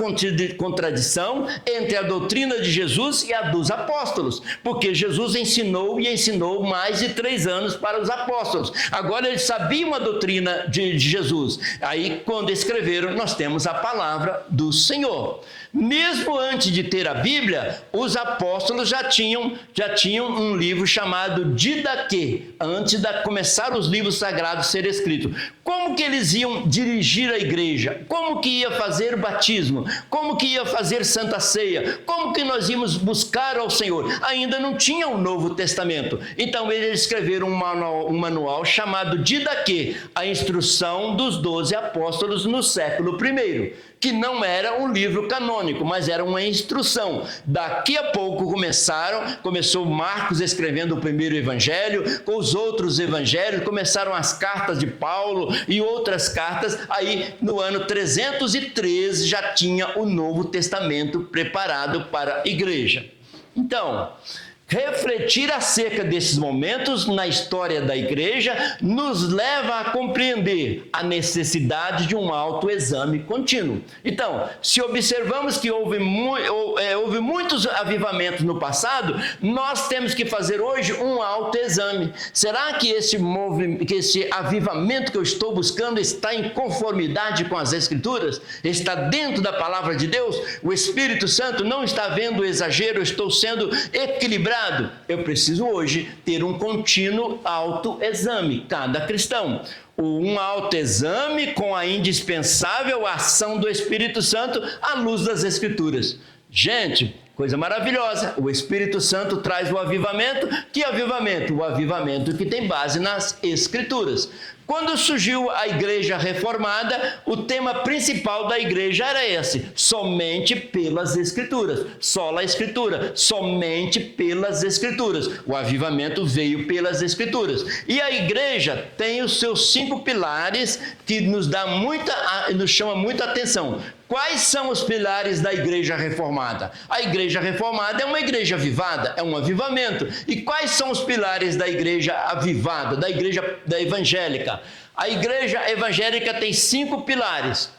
contradição entre a doutrina de Jesus e a dos apóstolos, porque Jesus ensinou e ensinou mais de 3 anos para os apóstolos. Agora eles sabiam a doutrina de Jesus. Aí, quando escreveram, nós temos a palavra do Senhor. Mesmo antes de ter a Bíblia, os apóstolos já tinham um livro chamado Didaquê, antes de começar os livros sagrados a ser escritos. Como que eles iam dirigir a igreja? Como que ia fazer o batismo? Como que ia fazer Santa Ceia? Como que nós íamos buscar ao Senhor? Ainda não tinha o Novo Testamento. Então eles escreveram um manual chamado Didaquê, a instrução dos 12 apóstolos no século I, que não era um livro canônico, mas era uma instrução. Daqui a pouco começou Marcos escrevendo o primeiro evangelho, com os outros evangelhos, começaram as cartas de Paulo e outras cartas. Aí no ano 313 já tinha o Novo Testamento preparado para a igreja. Então, refletir acerca desses momentos na história da igreja nos leva a compreender a necessidade de um autoexame contínuo. Então, se observamos que houve muitos avivamentos no passado, nós temos que fazer hoje um autoexame. Será que esse avivamento que eu estou buscando está em conformidade com as Escrituras? Está dentro da palavra de Deus? O Espírito Santo não está vendo exagero? Eu estou sendo equilibrado? Eu preciso hoje ter um contínuo autoexame, cada cristão. Um autoexame com a indispensável ação do Espírito Santo à luz das Escrituras. Gente, coisa maravilhosa, o Espírito Santo traz o avivamento. Que avivamento? O avivamento que tem base nas Escrituras. Quando surgiu a igreja reformada, o tema principal da igreja era esse: somente pelas Escrituras, sola Escritura, somente pelas Escrituras. O avivamento veio pelas Escrituras. E a igreja tem os seus 5 pilares que nos chama muita atenção. Quais são os pilares da igreja reformada? A igreja reformada é uma igreja avivada, é um avivamento. E quais são os pilares da igreja avivada, da igreja evangélica? A igreja evangélica tem 5 pilares.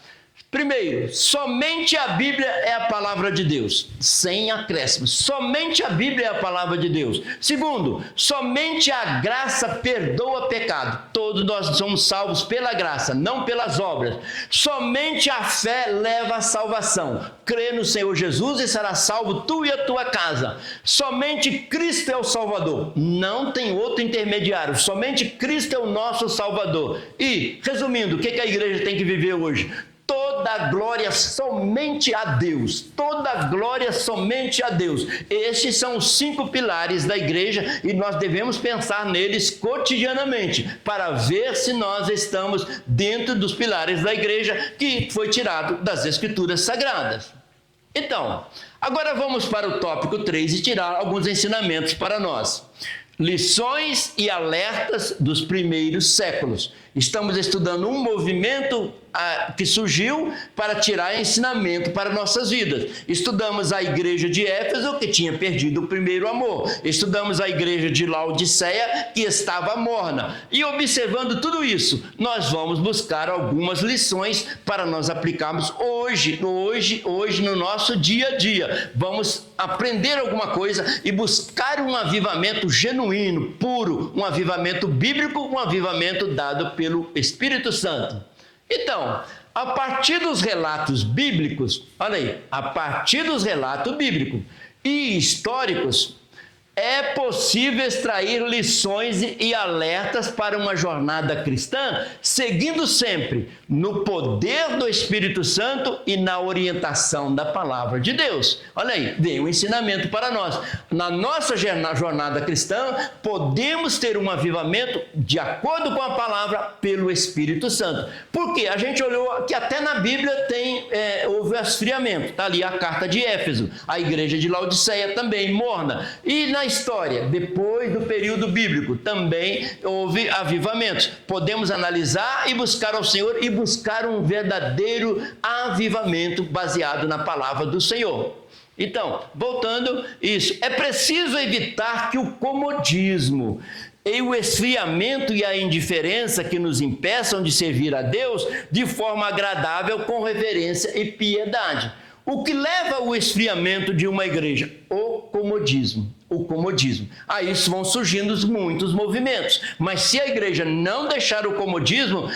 Primeiro, somente a Bíblia é a palavra de Deus, sem acréscimos. Somente a Bíblia é a palavra de Deus. Segundo, somente a graça perdoa pecado. Todos nós somos salvos pela graça, não pelas obras. Somente a fé leva à salvação. Crê no Senhor Jesus e será salvo tu e a tua casa. Somente Cristo é o Salvador. Não tem outro intermediário. Somente Cristo é o nosso Salvador. E, resumindo, o que a igreja tem que viver hoje? Toda a glória somente a Deus, toda a glória somente a Deus. Estes são os 5 pilares da igreja e nós devemos pensar neles cotidianamente para ver se nós estamos dentro dos pilares da igreja que foi tirado das Escrituras Sagradas. Então, agora vamos para o tópico 3 e tirar alguns ensinamentos para nós. Lições e alertas dos primeiros séculos. Estamos estudando um movimento que surgiu para tirar ensinamento para nossas vidas. Estudamos a igreja de Éfeso, que tinha perdido o primeiro amor. Estudamos a igreja de Laodiceia, que estava morna. E observando tudo isso, nós vamos buscar algumas lições para nós aplicarmos hoje no nosso dia a dia. Vamos aprender alguma coisa e buscar um avivamento genuíno, puro, um avivamento bíblico, um avivamento dado pelo Espírito Santo. Então, a partir dos relatos bíblicos, olha aí, a partir dos relatos bíblicos e históricos, é possível extrair lições e alertas para uma jornada cristã, seguindo sempre no poder do Espírito Santo e na orientação da palavra de Deus. Olha aí, vem um ensinamento para nós. Na nossa jornada cristã, podemos ter um avivamento de acordo com a palavra pelo Espírito Santo. Porque a gente olhou que até na Bíblia houve esfriamento. Está ali a carta de Éfeso, a igreja de Laodiceia também, morna. E na história, depois do período bíblico, também houve avivamentos. Podemos analisar e buscar ao Senhor e buscar um verdadeiro avivamento baseado na palavra do Senhor. Então, voltando isso, é preciso evitar que o comodismo e o esfriamento e a indiferença que nos impeçam de servir a Deus de forma agradável, com reverência e piedade. O que leva ao esfriamento de uma igreja? O comodismo. O comodismo. A isso vão surgindo muitos movimentos. Mas se a igreja não deixar o comodismo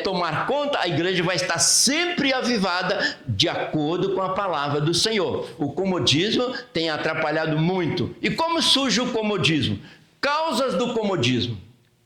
tomar conta, a igreja vai estar sempre avivada de acordo com a palavra do Senhor. O comodismo tem atrapalhado muito. E como surge o comodismo? Causas do comodismo.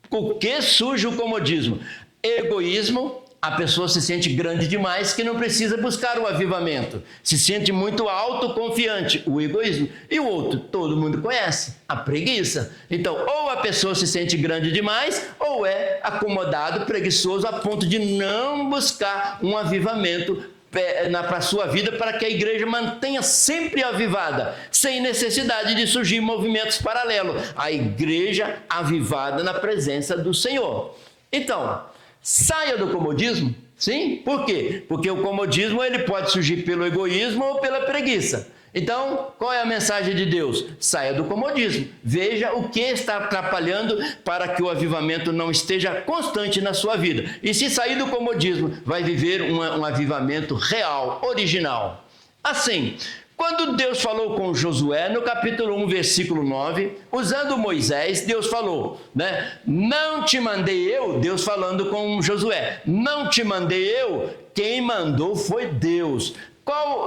O que surge o comodismo? Egoísmo. A pessoa se sente grande demais que não precisa buscar o avivamento. Se sente muito autoconfiante, o egoísmo. E o outro, todo mundo conhece, a preguiça. Então, ou a pessoa se sente grande demais, ou é acomodado, preguiçoso, a ponto de não buscar um avivamento para a sua vida, para que a igreja mantenha sempre avivada, sem necessidade de surgir movimentos paralelos. A igreja avivada na presença do Senhor. Então, saia do comodismo, sim? Por quê? Porque o comodismo ele pode surgir pelo egoísmo ou pela preguiça. Então, qual é a mensagem de Deus? Saia do comodismo. Veja o que está atrapalhando para que o avivamento não esteja constante na sua vida. E se sair do comodismo, vai viver um avivamento real, original. Assim, quando Deus falou com Josué, no capítulo 1, versículo 9, usando Moisés, Deus falou, né? Não te mandei eu, Deus falando com Josué, não te mandei eu, quem mandou foi Deus.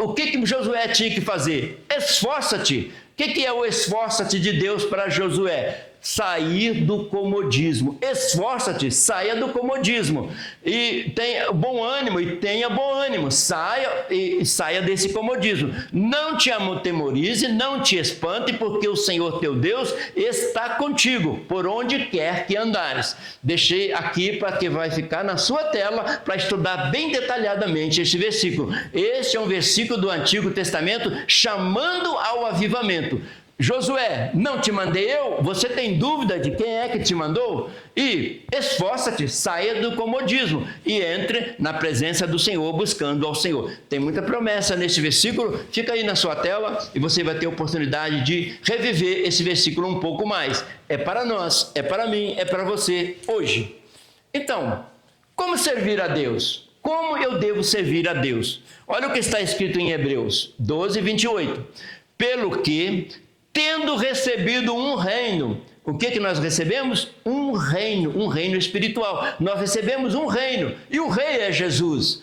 O que Josué tinha que fazer? Esforça-te. O que é o esforça-te de Deus para Josué? Sair do comodismo. Esforça-te, saia do comodismo. E tenha bom ânimo, e tenha bom ânimo. Saia desse comodismo. Não te atemorize, não te espante, porque o Senhor teu Deus está contigo, por onde quer que andares. Deixei aqui para que vai ficar na sua tela, para estudar bem detalhadamente este versículo. Este é um versículo do Antigo Testamento, chamando ao avivamento. Josué, não te mandei eu? Você tem dúvida de quem é que te mandou? E esforça-te, saia do comodismo e entre na presença do Senhor, buscando ao Senhor. Tem muita promessa nesse versículo, fica aí na sua tela e você vai ter a oportunidade de reviver esse versículo um pouco mais. É para nós, é para mim, é para você hoje. Então, como servir a Deus? Como eu devo servir a Deus? Olha o que está escrito em Hebreus 12, 28. Pelo que, tendo recebido um reino, o que nós recebemos? Um reino espiritual. Nós recebemos um reino, e o rei é Jesus,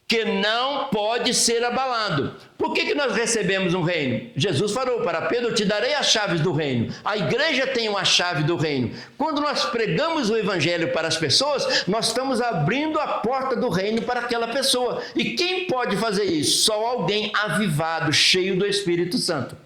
que não pode ser abalado. Por que nós recebemos um reino? Jesus falou para Pedro, eu te darei as chaves do reino. A igreja tem uma chave do reino. Quando nós pregamos o evangelho para as pessoas, nós estamos abrindo a porta do reino para aquela pessoa. E quem pode fazer isso? Só alguém avivado, cheio do Espírito Santo.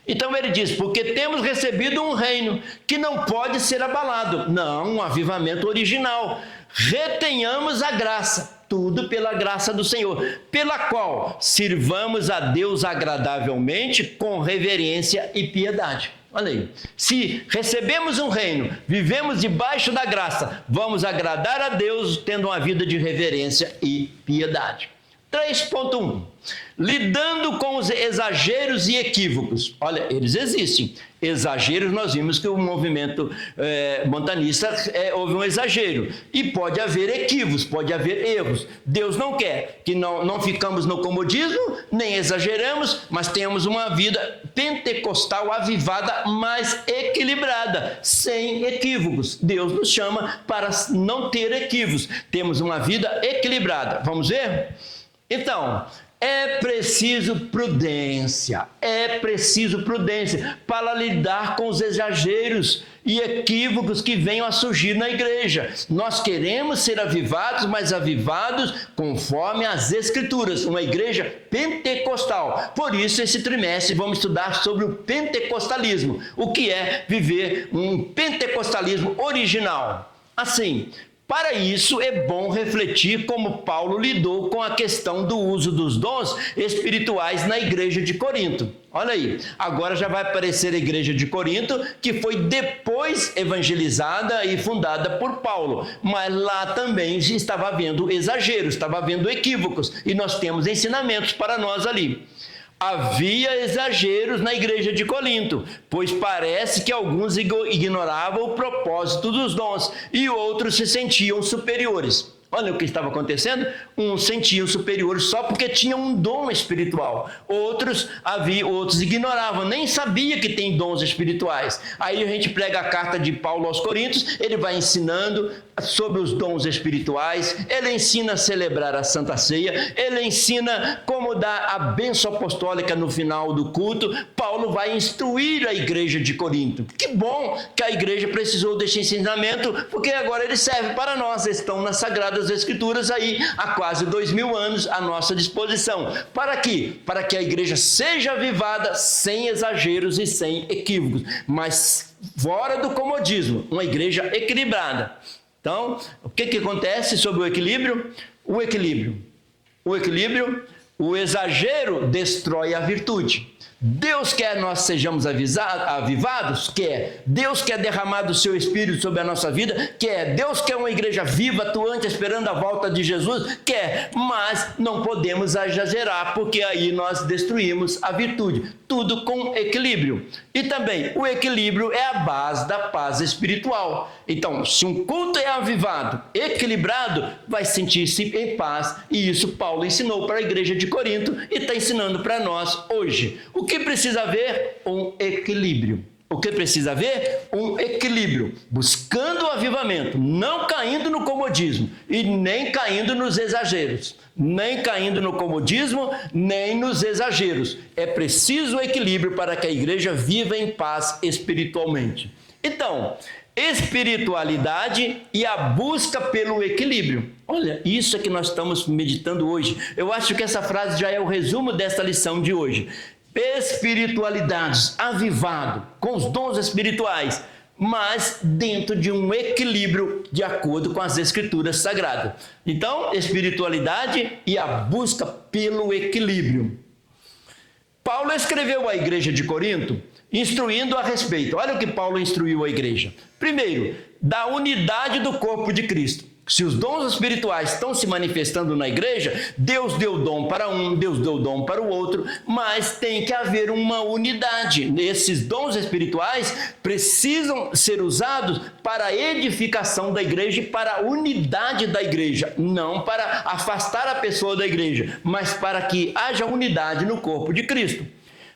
Então ele diz, porque temos recebido um reino que não pode ser abalado. Não, um avivamento original. Retenhamos a graça, tudo pela graça do Senhor, pela qual sirvamos a Deus agradavelmente com reverência e piedade. Olha aí, se recebemos um reino, vivemos debaixo da graça, vamos agradar a Deus tendo uma vida de reverência e piedade. 3.1. Lidando com os exageros e equívocos. Olha, eles existem. Exageros, nós vimos que o movimento montanista houve um exagero. E pode haver equívocos, pode haver erros. Deus não quer que não ficamos no comodismo, nem exageramos, mas tenhamos uma vida pentecostal avivada, mais equilibrada, sem equívocos. Deus nos chama para não ter equívocos. Temos uma vida equilibrada. Vamos ver? Então, é preciso prudência para lidar com os exageros e equívocos que venham a surgir na igreja. Nós queremos ser avivados, mas avivados conforme as Escrituras, uma igreja pentecostal. Por isso, esse trimestre vamos estudar sobre o pentecostalismo, o que é viver um pentecostalismo original. Assim, para isso, é bom refletir como Paulo lidou com a questão do uso dos dons espirituais na igreja de Corinto. Olha aí, agora já vai aparecer a igreja de Corinto, que foi depois evangelizada e fundada por Paulo. Mas lá também estava havendo exageros, estava havendo equívocos, e nós temos ensinamentos para nós ali. Havia exageros na igreja de Corinto, pois parece que alguns ignoravam o propósito dos dons e outros se sentiam superiores. Olha o que estava acontecendo, uns sentiam superiores só porque tinham um dom espiritual, outros ignoravam, nem sabia que tem dons espirituais. Aí a gente prega a carta de Paulo aos Coríntios, ele vai ensinando sobre os dons espirituais, ele ensina a celebrar a Santa Ceia, ele ensina como dar a bênção apostólica no final do culto. Paulo vai instruir a igreja de Corinto. Que bom que a igreja precisou desse ensinamento, porque agora ele serve para nós, estão nas Sagradas Escrituras aí há quase 2000 anos à nossa disposição. Para quê? Para que a igreja seja avivada sem exageros e sem equívocos, mas fora do comodismo, uma igreja equilibrada. Então, o que acontece sobre o equilíbrio? O exagero destrói a virtude. Deus quer nós sejamos avivados? Quer. Deus quer derramar do seu Espírito sobre a nossa vida? Quer. Deus quer uma igreja viva, atuante, esperando a volta de Jesus? Quer. Mas não podemos exagerar, porque aí nós destruímos a virtude. Tudo com equilíbrio. E também, o equilíbrio é a base da paz espiritual. Então, se um culto é avivado, equilibrado, vai sentir-se em paz. E isso Paulo ensinou para a igreja de Corinto e está ensinando para nós hoje. O que precisa haver? Um equilíbrio. O que precisa haver? Um equilíbrio. Buscando o avivamento, não caindo no comodismo e nem caindo nos exageros. Nem caindo no comodismo, nem nos exageros. É preciso o equilíbrio para que a igreja viva em paz espiritualmente. Então, espiritualidade e a busca pelo equilíbrio. Olha, isso é que nós estamos meditando hoje. Eu acho que essa frase já é o resumo desta lição de hoje. Espiritualidade, avivado, com os dons espirituais, mas dentro de um equilíbrio de acordo com as Escrituras Sagradas. Então, espiritualidade e a busca pelo equilíbrio. Paulo escreveu à igreja de Corinto, instruindo a respeito. Olha o que Paulo instruiu a igreja. Primeiro, da unidade do corpo de Cristo. Se os dons espirituais estão se manifestando na igreja, Deus deu dom para um, Deus deu dom para o outro, mas tem que haver uma unidade. Esses dons espirituais precisam ser usados para a edificação da igreja e para a unidade da igreja, não para afastar a pessoa da igreja, mas para que haja unidade no corpo de Cristo.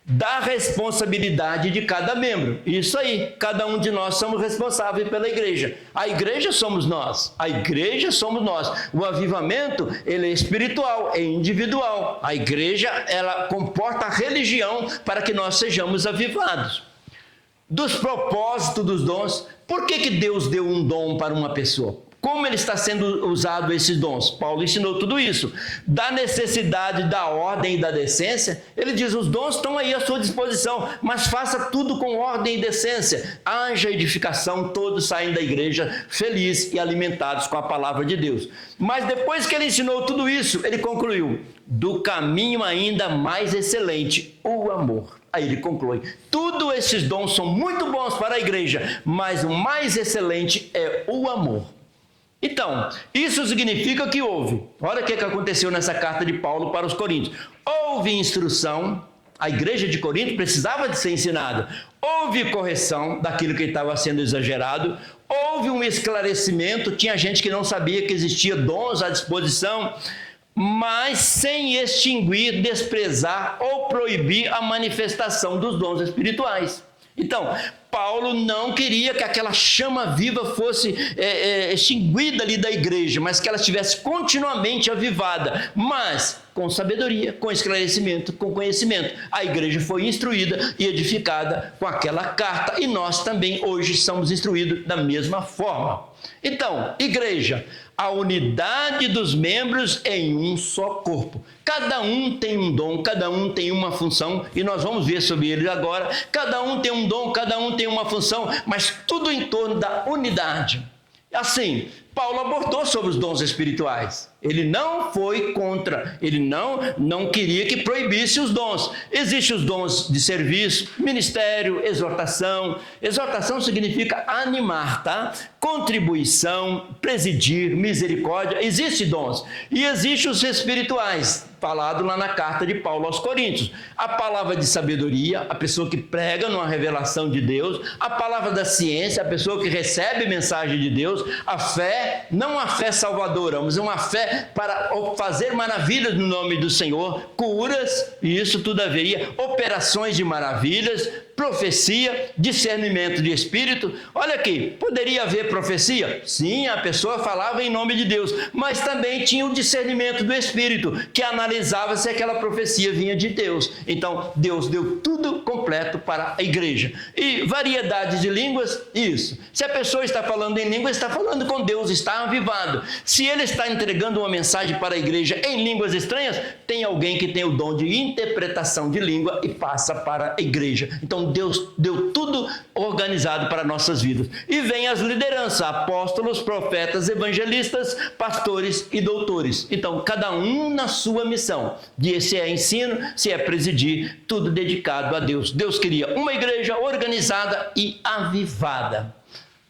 Da responsabilidade de cada membro. Isso aí, cada um de nós somos responsáveis pela igreja. A igreja somos nós. A igreja somos nós. O avivamento, ele é espiritual, é individual. A igreja, ela comporta a religião para que nós sejamos avivados. Dos propósitos dos dons, por que Deus deu um dom para uma pessoa? Como ele está sendo usado esses dons? Paulo ensinou tudo isso. Da necessidade da ordem e da decência, ele diz, os dons estão aí à sua disposição, mas faça tudo com ordem e decência. Haja edificação, todos saem da igreja felizes e alimentados com a palavra de Deus. Mas depois que ele ensinou tudo isso, ele concluiu, do caminho ainda mais excelente, o amor. Aí ele conclui, todos esses dons são muito bons para a igreja, mas o mais excelente é o amor. Então, isso significa que houve. Olha o que aconteceu nessa carta de Paulo para os Coríntios. Houve instrução, a igreja de Corinto precisava de ser ensinada. Houve correção daquilo que estava sendo exagerado. Houve um esclarecimento, tinha gente que não sabia que existia dons à disposição, mas sem extinguir, desprezar ou proibir a manifestação dos dons espirituais. Então, Paulo não queria que aquela chama viva fosse extinguida ali da igreja, mas que ela estivesse continuamente avivada, mas com sabedoria, com esclarecimento, com conhecimento. A igreja foi instruída e edificada com aquela carta, e nós também hoje somos instruídos da mesma forma. Então, igreja, a unidade dos membros em um só corpo. Cada um tem um dom, cada um tem uma função, e nós vamos ver sobre ele agora. Cada um tem um dom, cada um tem uma função, mas tudo em torno da unidade. Assim, Paulo abordou sobre os dons espirituais. Ele não foi contra, ele não queria que proibisse os dons. Existem os dons de serviço, ministério, exortação. Exortação significa animar, tá? Contribuição, presidir, misericórdia. Existem dons. E existem os espirituais, falado lá na carta de Paulo aos Coríntios. A palavra de sabedoria, a pessoa que prega numa revelação de Deus. A palavra da ciência, a pessoa que recebe mensagem de Deus. A fé, não a fé salvadora, mas uma fé para fazer maravilhas no nome do Senhor, curas, e isso tudo haveria, operações de maravilhas, profecia, discernimento de espírito. Olha aqui, poderia haver profecia? Sim, a pessoa falava em nome de Deus, mas também tinha o discernimento do espírito, que analisava se aquela profecia vinha de Deus. Então, Deus deu tudo completo para a igreja. E variedade de línguas, isso. Se a pessoa está falando em língua, está falando com Deus, está avivado. Se ele está entregando uma mensagem para a igreja em línguas estranhas, tem alguém que tem o dom de interpretação de língua e passa para a igreja. Então, Deus deu tudo organizado para nossas vidas. E vem as lideranças, apóstolos, profetas, evangelistas, pastores e doutores. Então, cada um na sua missão. Se é ensino, se é presidir, tudo dedicado a Deus. Deus queria uma igreja organizada e avivada.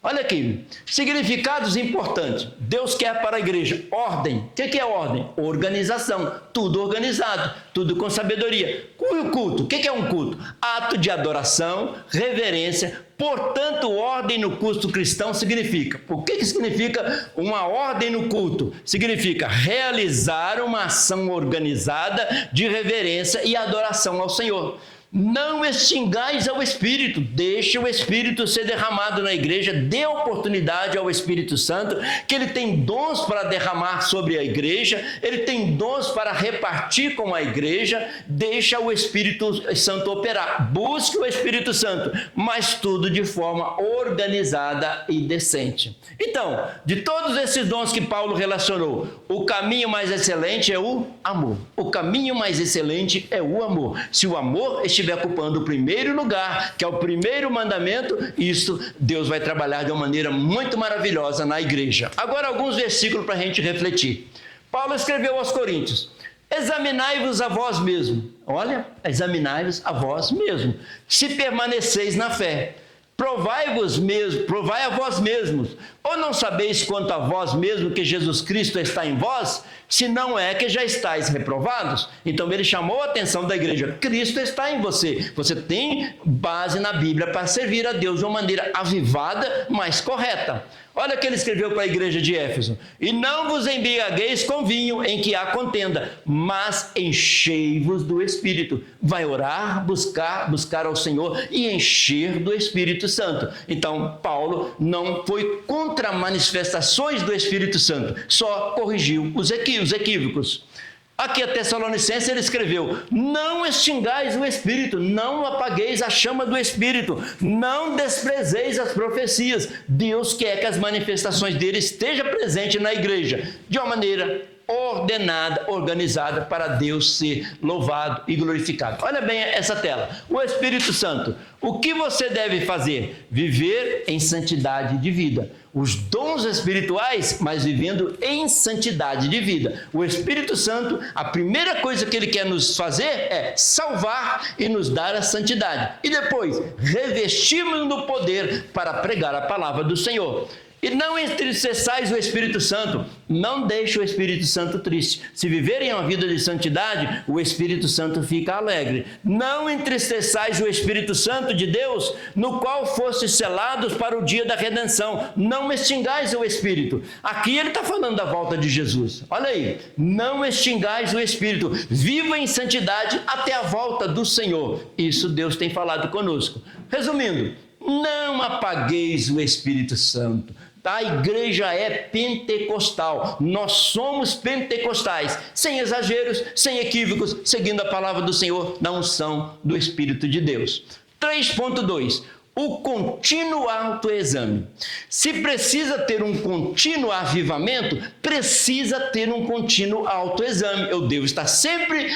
Olha aqui, significados importantes. Deus quer para a igreja ordem. O que é ordem? Organização. Tudo organizado, tudo com sabedoria. E o culto? O que é um culto? Ato de adoração, reverência. Portanto, ordem no culto cristão significa. O que significa uma ordem no culto? Significa realizar uma ação organizada de reverência e adoração ao Senhor. Não extingais ao Espírito, deixe o Espírito ser derramado na igreja, dê oportunidade ao Espírito Santo, que ele tem dons para derramar sobre a igreja, ele tem dons para repartir com a igreja, deixa o Espírito Santo operar, busque o Espírito Santo, mas tudo de forma organizada e decente. Então, de todos esses dons que Paulo relacionou, o caminho mais excelente é o amor. O caminho mais excelente é o amor. Se o amor estiver ocupando o primeiro lugar, que é o primeiro mandamento, isso Deus vai trabalhar de uma maneira muito maravilhosa na igreja. Agora alguns versículos para a gente refletir. Paulo escreveu aos Coríntios: examinai-vos a vós mesmos. Olha, examinai-vos a vós mesmos, se permaneceis na fé. Provai a vós mesmos, ou não sabeis quanto a vós mesmo que Jesus Cristo está em vós, se não é que já estáis reprovados? Então ele chamou a atenção da igreja, Cristo está em você, você tem base na Bíblia para servir a Deus de uma maneira avivada, mas correta. Olha o que ele escreveu para a igreja de Éfeso: e não vos embriagueis com vinho em que há contenda, mas enchei-vos do Espírito. Vai orar, buscar ao Senhor e encher do Espírito Santo. Então Paulo não foi contra manifestações do Espírito Santo, só corrigiu os equívocos. Aqui a Tessalonicenses ele escreveu: não extingais o Espírito, não apagueis a chama do Espírito, não desprezeis as profecias. Deus quer que as manifestações dele estejam presentes na igreja, de uma maneira ordenada, organizada, para Deus ser louvado e glorificado. Olha bem essa tela. O Espírito Santo. O que você deve fazer? Viver em santidade de vida. Os dons espirituais, mas vivendo em santidade de vida. O Espírito Santo, a primeira coisa que ele quer nos fazer é salvar e nos dar a santidade. E depois, revestimos-nos do poder para pregar a palavra do Senhor. E não entristeçais o Espírito Santo, não deixe o Espírito Santo triste. Se viverem uma vida de santidade, o Espírito Santo fica alegre. Não entristeçais o Espírito Santo de Deus, no qual fostes selados para o dia da redenção. Não extingais o Espírito. Aqui ele está falando da volta de Jesus. Olha aí, não extingais o Espírito. Viva em santidade até a volta do Senhor. Isso Deus tem falado conosco. Resumindo, não apagueis o Espírito Santo. A igreja é pentecostal, nós somos pentecostais, sem exageros, sem equívocos, seguindo a palavra do Senhor, na unção do Espírito de Deus. 3.2, o contínuo autoexame. Se precisa ter um contínuo avivamento, precisa ter um contínuo autoexame. Eu devo estar sempre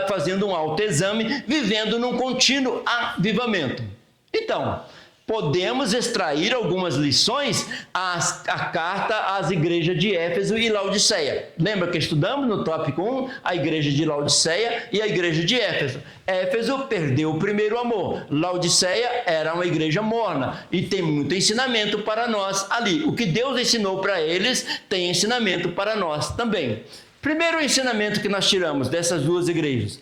fazendo um autoexame, vivendo num contínuo avivamento. Então, podemos extrair algumas lições a carta às igrejas de Éfeso e Laodiceia. Lembra que estudamos no tópico 1 a igreja de Laodiceia e a igreja de Éfeso. Éfeso perdeu o primeiro amor. Laodiceia era uma igreja morna e tem muito ensinamento para nós ali. O que Deus ensinou para eles tem ensinamento para nós também. Primeiro ensinamento que nós tiramos dessas duas igrejas.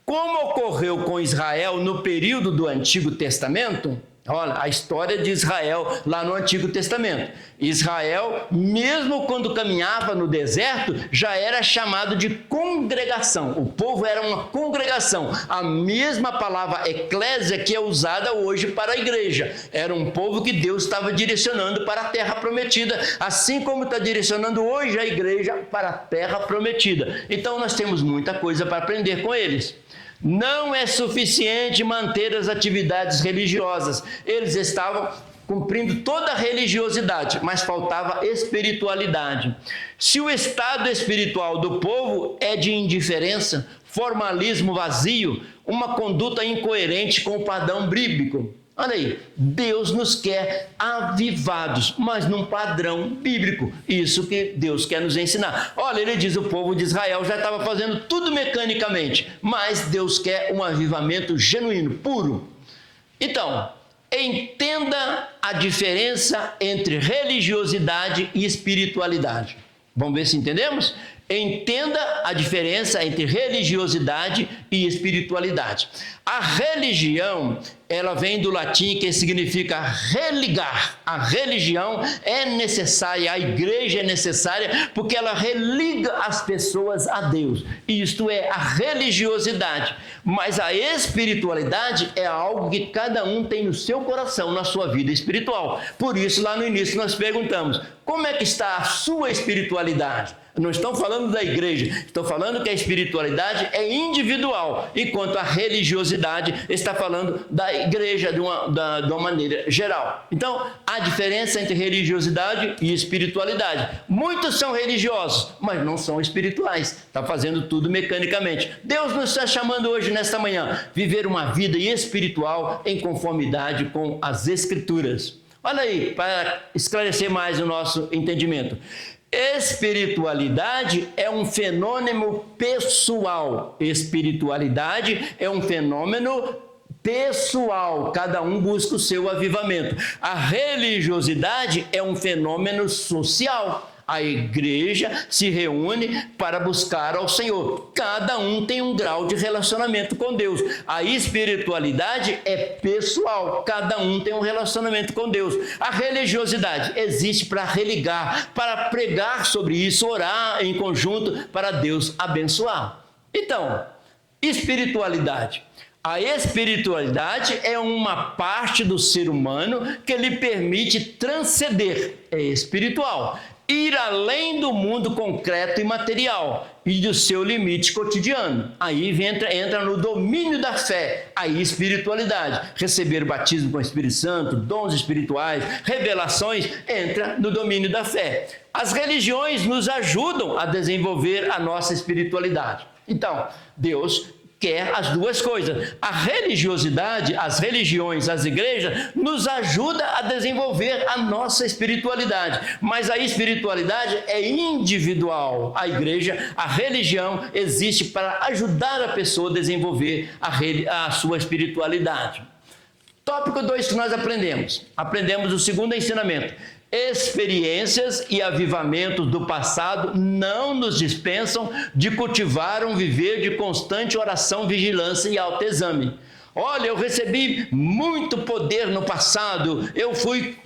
Como ocorreu com Israel no período do Antigo Testamento, olha, a história de Israel lá no Antigo Testamento. Israel, mesmo quando caminhava no deserto, já era chamado de congregação. O povo era uma congregação. A mesma palavra eclésia que é usada hoje para a igreja. Era um povo que Deus estava direcionando para a terra prometida, assim como está direcionando hoje a igreja para a terra prometida. Então nós temos muita coisa para aprender com eles. Não é suficiente manter as atividades religiosas. Eles estavam cumprindo toda a religiosidade, mas faltava espiritualidade. Se o estado espiritual do povo é de indiferença, formalismo vazio, uma conduta incoerente com o padrão bíblico. Olha aí, Deus nos quer avivados, mas num padrão bíblico. Isso que Deus quer nos ensinar. Olha, ele diz, o povo de Israel já estava fazendo tudo mecanicamente, mas Deus quer um avivamento genuíno, puro. Então, entenda a diferença entre religiosidade e espiritualidade. Vamos ver se entendemos? Entenda a diferença entre religiosidade e espiritualidade. A religião, ela vem do latim que significa religar. A religião é necessária, a igreja é necessária porque ela religa as pessoas a Deus. Isto é a religiosidade. Mas a espiritualidade é algo que cada um tem no seu coração, na sua vida espiritual. Por isso, lá no início, nós perguntamos, como é que está a sua espiritualidade? Não estão falando da igreja, estão falando que a espiritualidade é individual, enquanto a religiosidade está falando da igreja de uma maneira geral. Então, há diferença entre religiosidade e espiritualidade. Muitos são religiosos, mas não são espirituais, está fazendo tudo mecanicamente. Deus nos está chamando hoje, nesta manhã, viver uma vida espiritual em conformidade com as Escrituras. Olha aí, para esclarecer mais o nosso entendimento. Espiritualidade é um fenômeno pessoal. Espiritualidade é um fenômeno pessoal. Cada um busca o seu avivamento. A religiosidade é um fenômeno social. A igreja se reúne para buscar ao Senhor. Cada um tem um grau de relacionamento com Deus. A espiritualidade é pessoal. Cada um tem um relacionamento com Deus. A religiosidade existe para religar, para pregar sobre isso, orar em conjunto para Deus abençoar. Então, espiritualidade. A espiritualidade é uma parte do ser humano que lhe permite transcender. É espiritual. Ir além do mundo concreto e material e do seu limite cotidiano. Aí entra no domínio da fé, aí espiritualidade. Receber o batismo com o Espírito Santo, dons espirituais, revelações, entra no domínio da fé. As religiões nos ajudam a desenvolver a nossa espiritualidade. Então, Deus quer as duas coisas. A religiosidade, as religiões, as igrejas, nos ajuda a desenvolver a nossa espiritualidade. Mas a espiritualidade é individual. A igreja, a religião existe para ajudar a pessoa a desenvolver a sua espiritualidade. Tópico 2 que nós aprendemos. Aprendemos o segundo ensinamento. Experiências e avivamentos do passado não nos dispensam de cultivar um viver de constante oração, vigilância e autoexame. Olha, eu recebi muito poder no passado, eu fui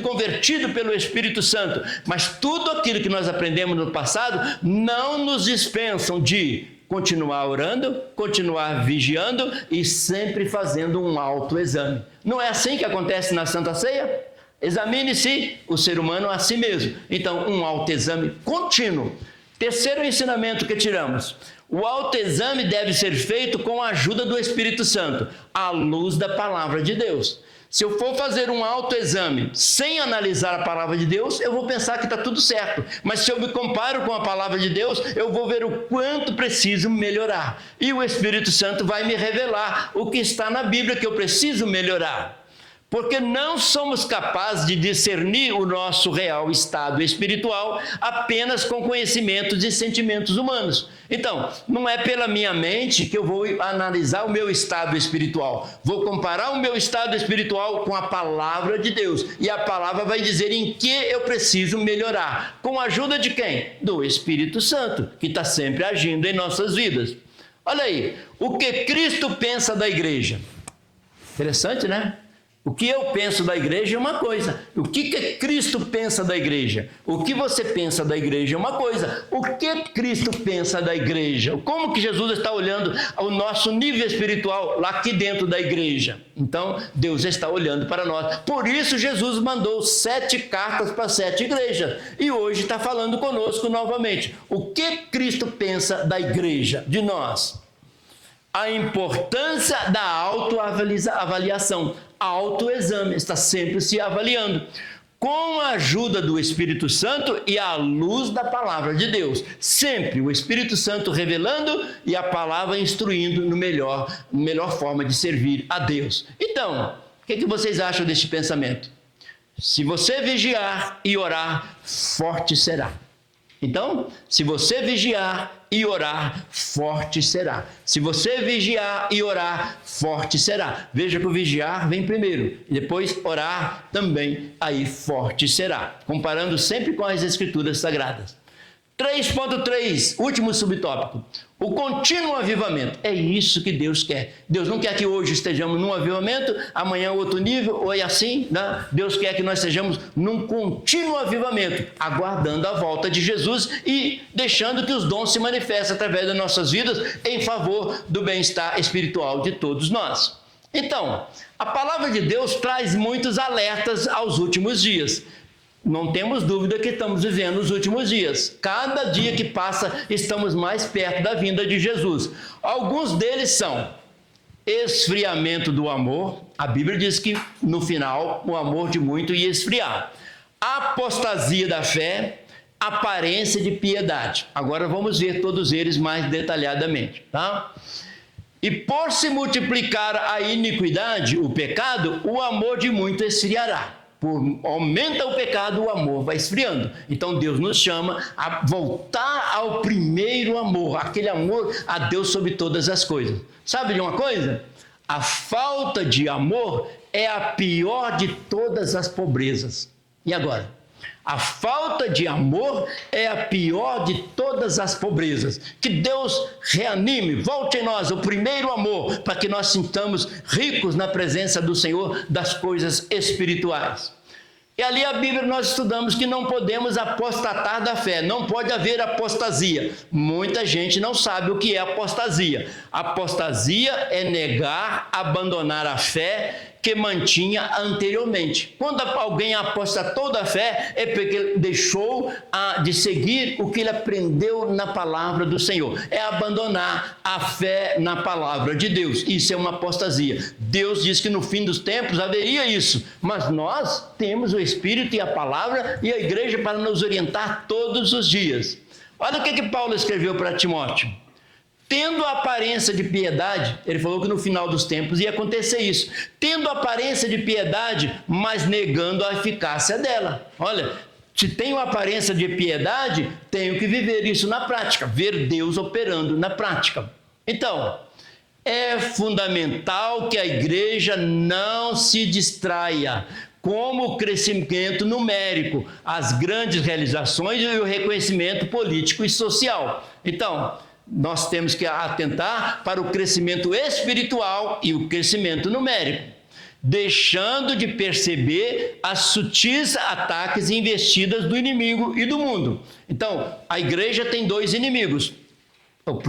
convertido pelo Espírito Santo, mas tudo aquilo que nós aprendemos no passado não nos dispensam de continuar orando, continuar vigiando e sempre fazendo um autoexame. Não é assim que acontece na Santa Ceia? Examine-se o ser humano a si mesmo. Então, um autoexame contínuo. Terceiro ensinamento que tiramos. O autoexame deve ser feito com a ajuda do Espírito Santo, à luz da palavra de Deus. Se eu for fazer um autoexame sem analisar a palavra de Deus, eu vou pensar que está tudo certo. Mas se eu me comparo com a palavra de Deus, eu vou ver o quanto preciso melhorar. E o Espírito Santo vai me revelar o que está na Bíblia que eu preciso melhorar. porque não somos capazes de discernir o nosso real estado espiritual apenas com conhecimentos e sentimentos humanos. Então, não é pela minha mente que eu vou analisar o meu estado espiritual. Vou comparar o meu estado espiritual com a palavra de Deus. E a palavra vai dizer em que eu preciso melhorar. Com a ajuda de quem? Do Espírito Santo, que está sempre agindo em nossas vidas. Olha aí, o que Cristo pensa da igreja? Interessante, né? O que eu penso da igreja é uma coisa. O que Cristo pensa da igreja? O que você pensa da igreja é uma coisa. O que Cristo pensa da igreja? Como que Jesus está olhando o nosso nível espiritual lá aqui dentro da igreja? Então, Deus está olhando para nós. Por isso, Jesus mandou 7 cartas para 7 igrejas. E hoje está falando conosco novamente. O que Cristo pensa da igreja, de nós? A importância da autoavaliação, autoexame, está sempre se avaliando, com a ajuda do Espírito Santo e à luz da palavra de Deus. Sempre o Espírito Santo revelando e a palavra instruindo na melhor forma de servir a Deus. Então, o que vocês acham deste pensamento? Se você vigiar e orar, forte será. Então, se você vigiar e orar, forte será. Se você vigiar e orar, forte será. Veja que o vigiar vem primeiro, e depois orar também, aí forte será. Comparando sempre com as Escrituras Sagradas. 3.3, último subtópico. O contínuo avivamento. É isso que Deus quer. Deus não quer que hoje estejamos num avivamento, amanhã outro nível, ou é assim, né? Deus quer que nós estejamos num contínuo avivamento, aguardando a volta de Jesus e deixando que os dons se manifestem através das nossas vidas em favor do bem-estar espiritual de todos nós. Então, a palavra de Deus traz muitos alertas aos últimos dias. Não temos dúvida que estamos vivendo os últimos dias. Cada dia que passa, estamos mais perto da vinda de Jesus. Alguns deles são esfriamento do amor. A Bíblia diz que, no final, o amor de muito ia esfriar. Apostasia da fé, aparência de piedade. Agora vamos ver todos eles mais detalhadamente, tá? E por se multiplicar a iniquidade, o pecado, o amor de muito esfriará. Aumenta o pecado, o amor vai esfriando. Então Deus nos chama a voltar ao primeiro amor, aquele amor a Deus sobre todas as coisas. Sabe de uma coisa? A falta de amor é a pior de todas as pobrezas. E agora? A falta de amor é a pior de todas as pobrezas. Que Deus reanime, volte em nós o primeiro amor, para que nós sintamos ricos na presença do Senhor das coisas espirituais. E ali a Bíblia nós estudamos que não podemos apostatar da fé, não pode haver apostasia. Muita gente não sabe o que é apostasia. Apostasia é negar, abandonar a fé que mantinha anteriormente. Quando alguém apostatou da fé, é porque ele deixou de seguir o que ele aprendeu na palavra do Senhor. É abandonar a fé na palavra de Deus. Isso é uma apostasia. Deus diz que no fim dos tempos haveria isso, mas nós temos o Espírito e a palavra e a igreja para nos orientar todos os dias. Olha o que Paulo escreveu para Timóteo. Tendo a aparência de piedade, ele falou que no final dos tempos ia acontecer isso. Tendo a aparência de piedade, mas negando a eficácia dela. Olha, se tenho a aparência de piedade, tenho que viver isso na prática, ver Deus operando na prática. Então, é fundamental que a igreja não se distraia como o crescimento numérico, as grandes realizações e o reconhecimento político e social. Então, nós temos que atentar para o crescimento espiritual e o crescimento numérico, deixando de perceber as sutis ataques e investidas do inimigo e do mundo. Então, a igreja tem 2 inimigos, o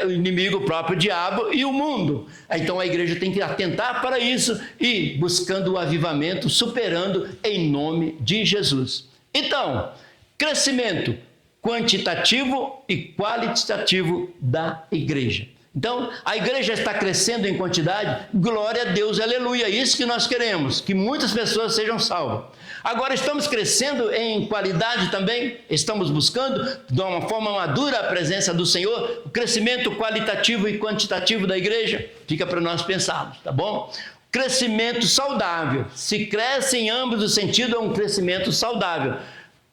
inimigo, o próprio diabo e o mundo. Então, a igreja tem que atentar para isso e buscando o avivamento, superando em nome de Jesus. Então, crescimento quantitativo e qualitativo da igreja. Então, a igreja está crescendo em quantidade, glória a Deus, aleluia, isso que nós queremos, que muitas pessoas sejam salvas. Agora, estamos crescendo em qualidade também, estamos buscando, de uma forma madura, a presença do Senhor, o crescimento qualitativo e quantitativo da igreja, fica para nós pensarmos, tá bom? crescimento saudável. Se cresce em ambos os sentidos, é um crescimento saudável.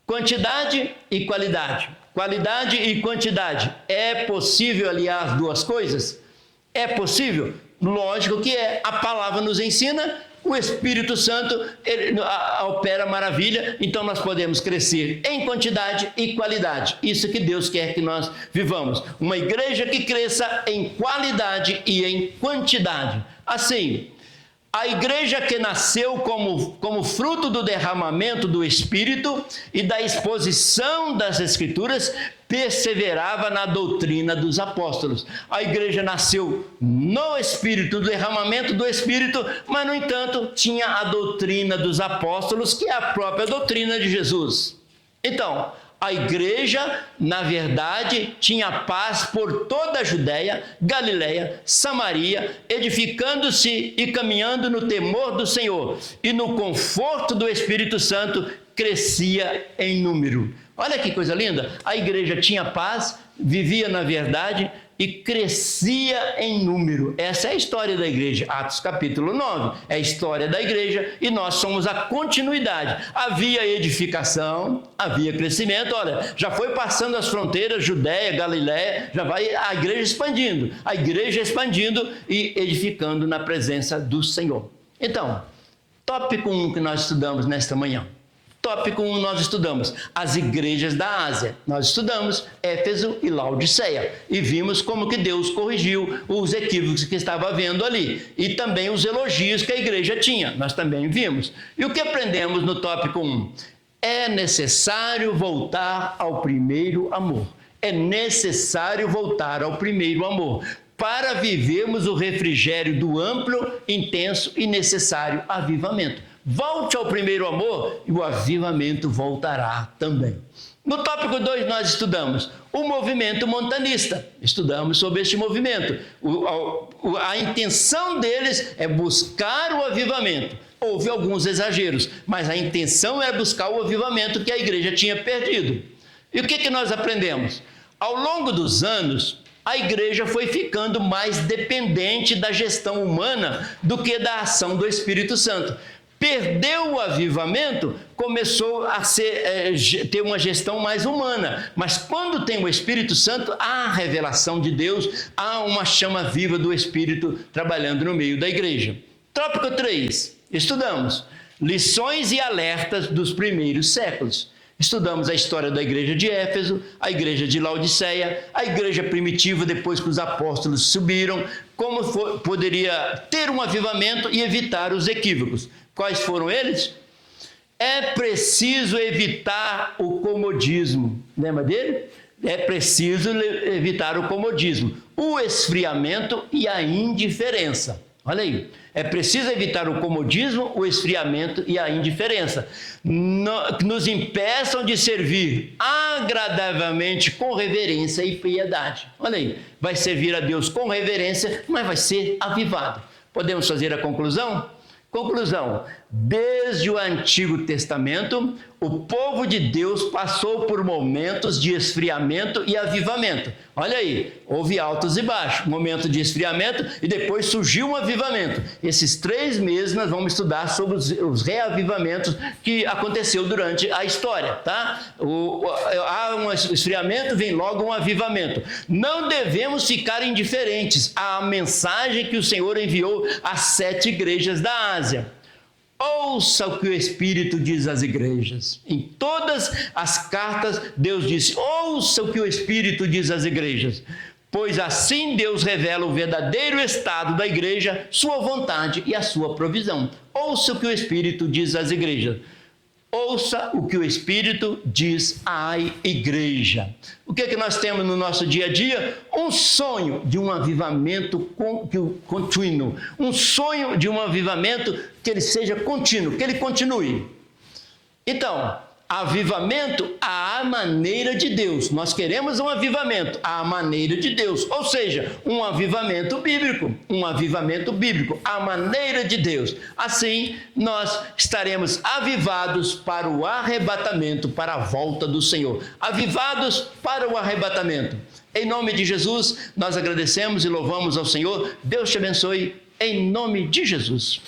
Quantidade e qualidade. Qualidade e quantidade. É possível aliar as duas coisas? É possível? Lógico que é. A palavra nos ensina, o Espírito Santo opera maravilha, então nós podemos crescer em quantidade e qualidade. Isso que Deus quer que nós vivamos. Uma igreja que cresça em qualidade e em quantidade. Assim, a igreja que nasceu como fruto do derramamento do Espírito e da exposição das Escrituras, perseverava na doutrina dos apóstolos. A igreja nasceu no Espírito, no derramamento do Espírito, mas, no entanto, tinha a doutrina dos apóstolos, que é a própria doutrina de Jesus. Então, a igreja, na verdade, tinha paz por toda a Judéia, Galiléia, Samaria, edificando-se e caminhando no temor do Senhor e no conforto do Espírito Santo, crescia em número. Olha que coisa linda! A igreja tinha paz, vivia na verdade e crescia em número. Essa é a história da igreja. Atos capítulo 9 é a história da igreja e nós somos a continuidade. Havia edificação, havia crescimento. Olha, já foi passando as fronteiras, Judéia, Galiléia, já vai a igreja expandindo. A igreja expandindo e edificando na presença do Senhor. Então, tópico 1 que nós estudamos nesta manhã. Tópico 1 nós estudamos as igrejas da Ásia. Nós estudamos Éfeso e Laodiceia e vimos como que Deus corrigiu os equívocos que estava havendo ali e também os elogios que a igreja tinha. Nós também vimos. E o que aprendemos no tópico 1? É necessário voltar ao primeiro amor. É necessário voltar ao primeiro amor para vivermos o refrigério do amplo, intenso e necessário avivamento. Volte ao primeiro amor e o avivamento voltará também. No tópico 2 nós estudamos o movimento montanista. Estudamos sobre este movimento. A intenção deles é buscar o avivamento. Houve alguns exageros, mas a intenção era buscar o avivamento que a igreja tinha perdido. E o que nós aprendemos? Ao longo dos anos, a igreja foi ficando mais dependente da gestão humana do que da ação do Espírito Santo. Perdeu o avivamento, começou a ter uma gestão mais humana. Mas quando tem o Espírito Santo, há a revelação de Deus, há uma chama viva do Espírito trabalhando no meio da igreja. Tópico 3, estudamos lições e alertas dos primeiros séculos. Estudamos a história da igreja de Éfeso, a igreja de Laodiceia, a igreja primitiva depois que os apóstolos subiram, como poderia ter um avivamento e evitar os equívocos. Quais foram eles? É preciso evitar o comodismo. Lembra dele? É preciso evitar o comodismo, o esfriamento e a indiferença. Olha aí, é preciso evitar o comodismo, o esfriamento e a indiferença. Nos impeçam de servir agradavelmente com reverência e piedade. Olha aí, vai servir a Deus com reverência, mas vai ser avivado. Podemos fazer a conclusão? Conclusão, desde o Antigo Testamento, o povo de Deus passou por momentos de esfriamento e avivamento. Olha aí, houve altos e baixos, momento de esfriamento e depois surgiu um avivamento. Esses 3 meses nós vamos estudar sobre os reavivamentos que aconteceu durante a história, tá? Há um esfriamento, vem logo um avivamento. Não devemos ficar indiferentes à mensagem que o Senhor enviou às 7 igrejas da Ásia. Ouça o que o Espírito diz às igrejas. Em todas as cartas, Deus disse, ouça o que o Espírito diz às igrejas. Pois assim Deus revela o verdadeiro estado da igreja, sua vontade e a sua provisão. Ouça o que o Espírito diz às igrejas. Ouça o que o Espírito diz à igreja. O que é que nós temos no nosso dia a dia? Um sonho de um avivamento contínuo. Um sonho de um avivamento que ele seja contínuo, que ele continue. Então, avivamento à maneira de Deus. Nós queremos um avivamento à maneira de Deus, ou seja, um avivamento bíblico, à maneira de Deus. Assim, nós estaremos avivados para o arrebatamento, para a volta do Senhor. Avivados para o arrebatamento. Em nome de Jesus, nós agradecemos e louvamos ao Senhor. Deus te abençoe. em nome de Jesus.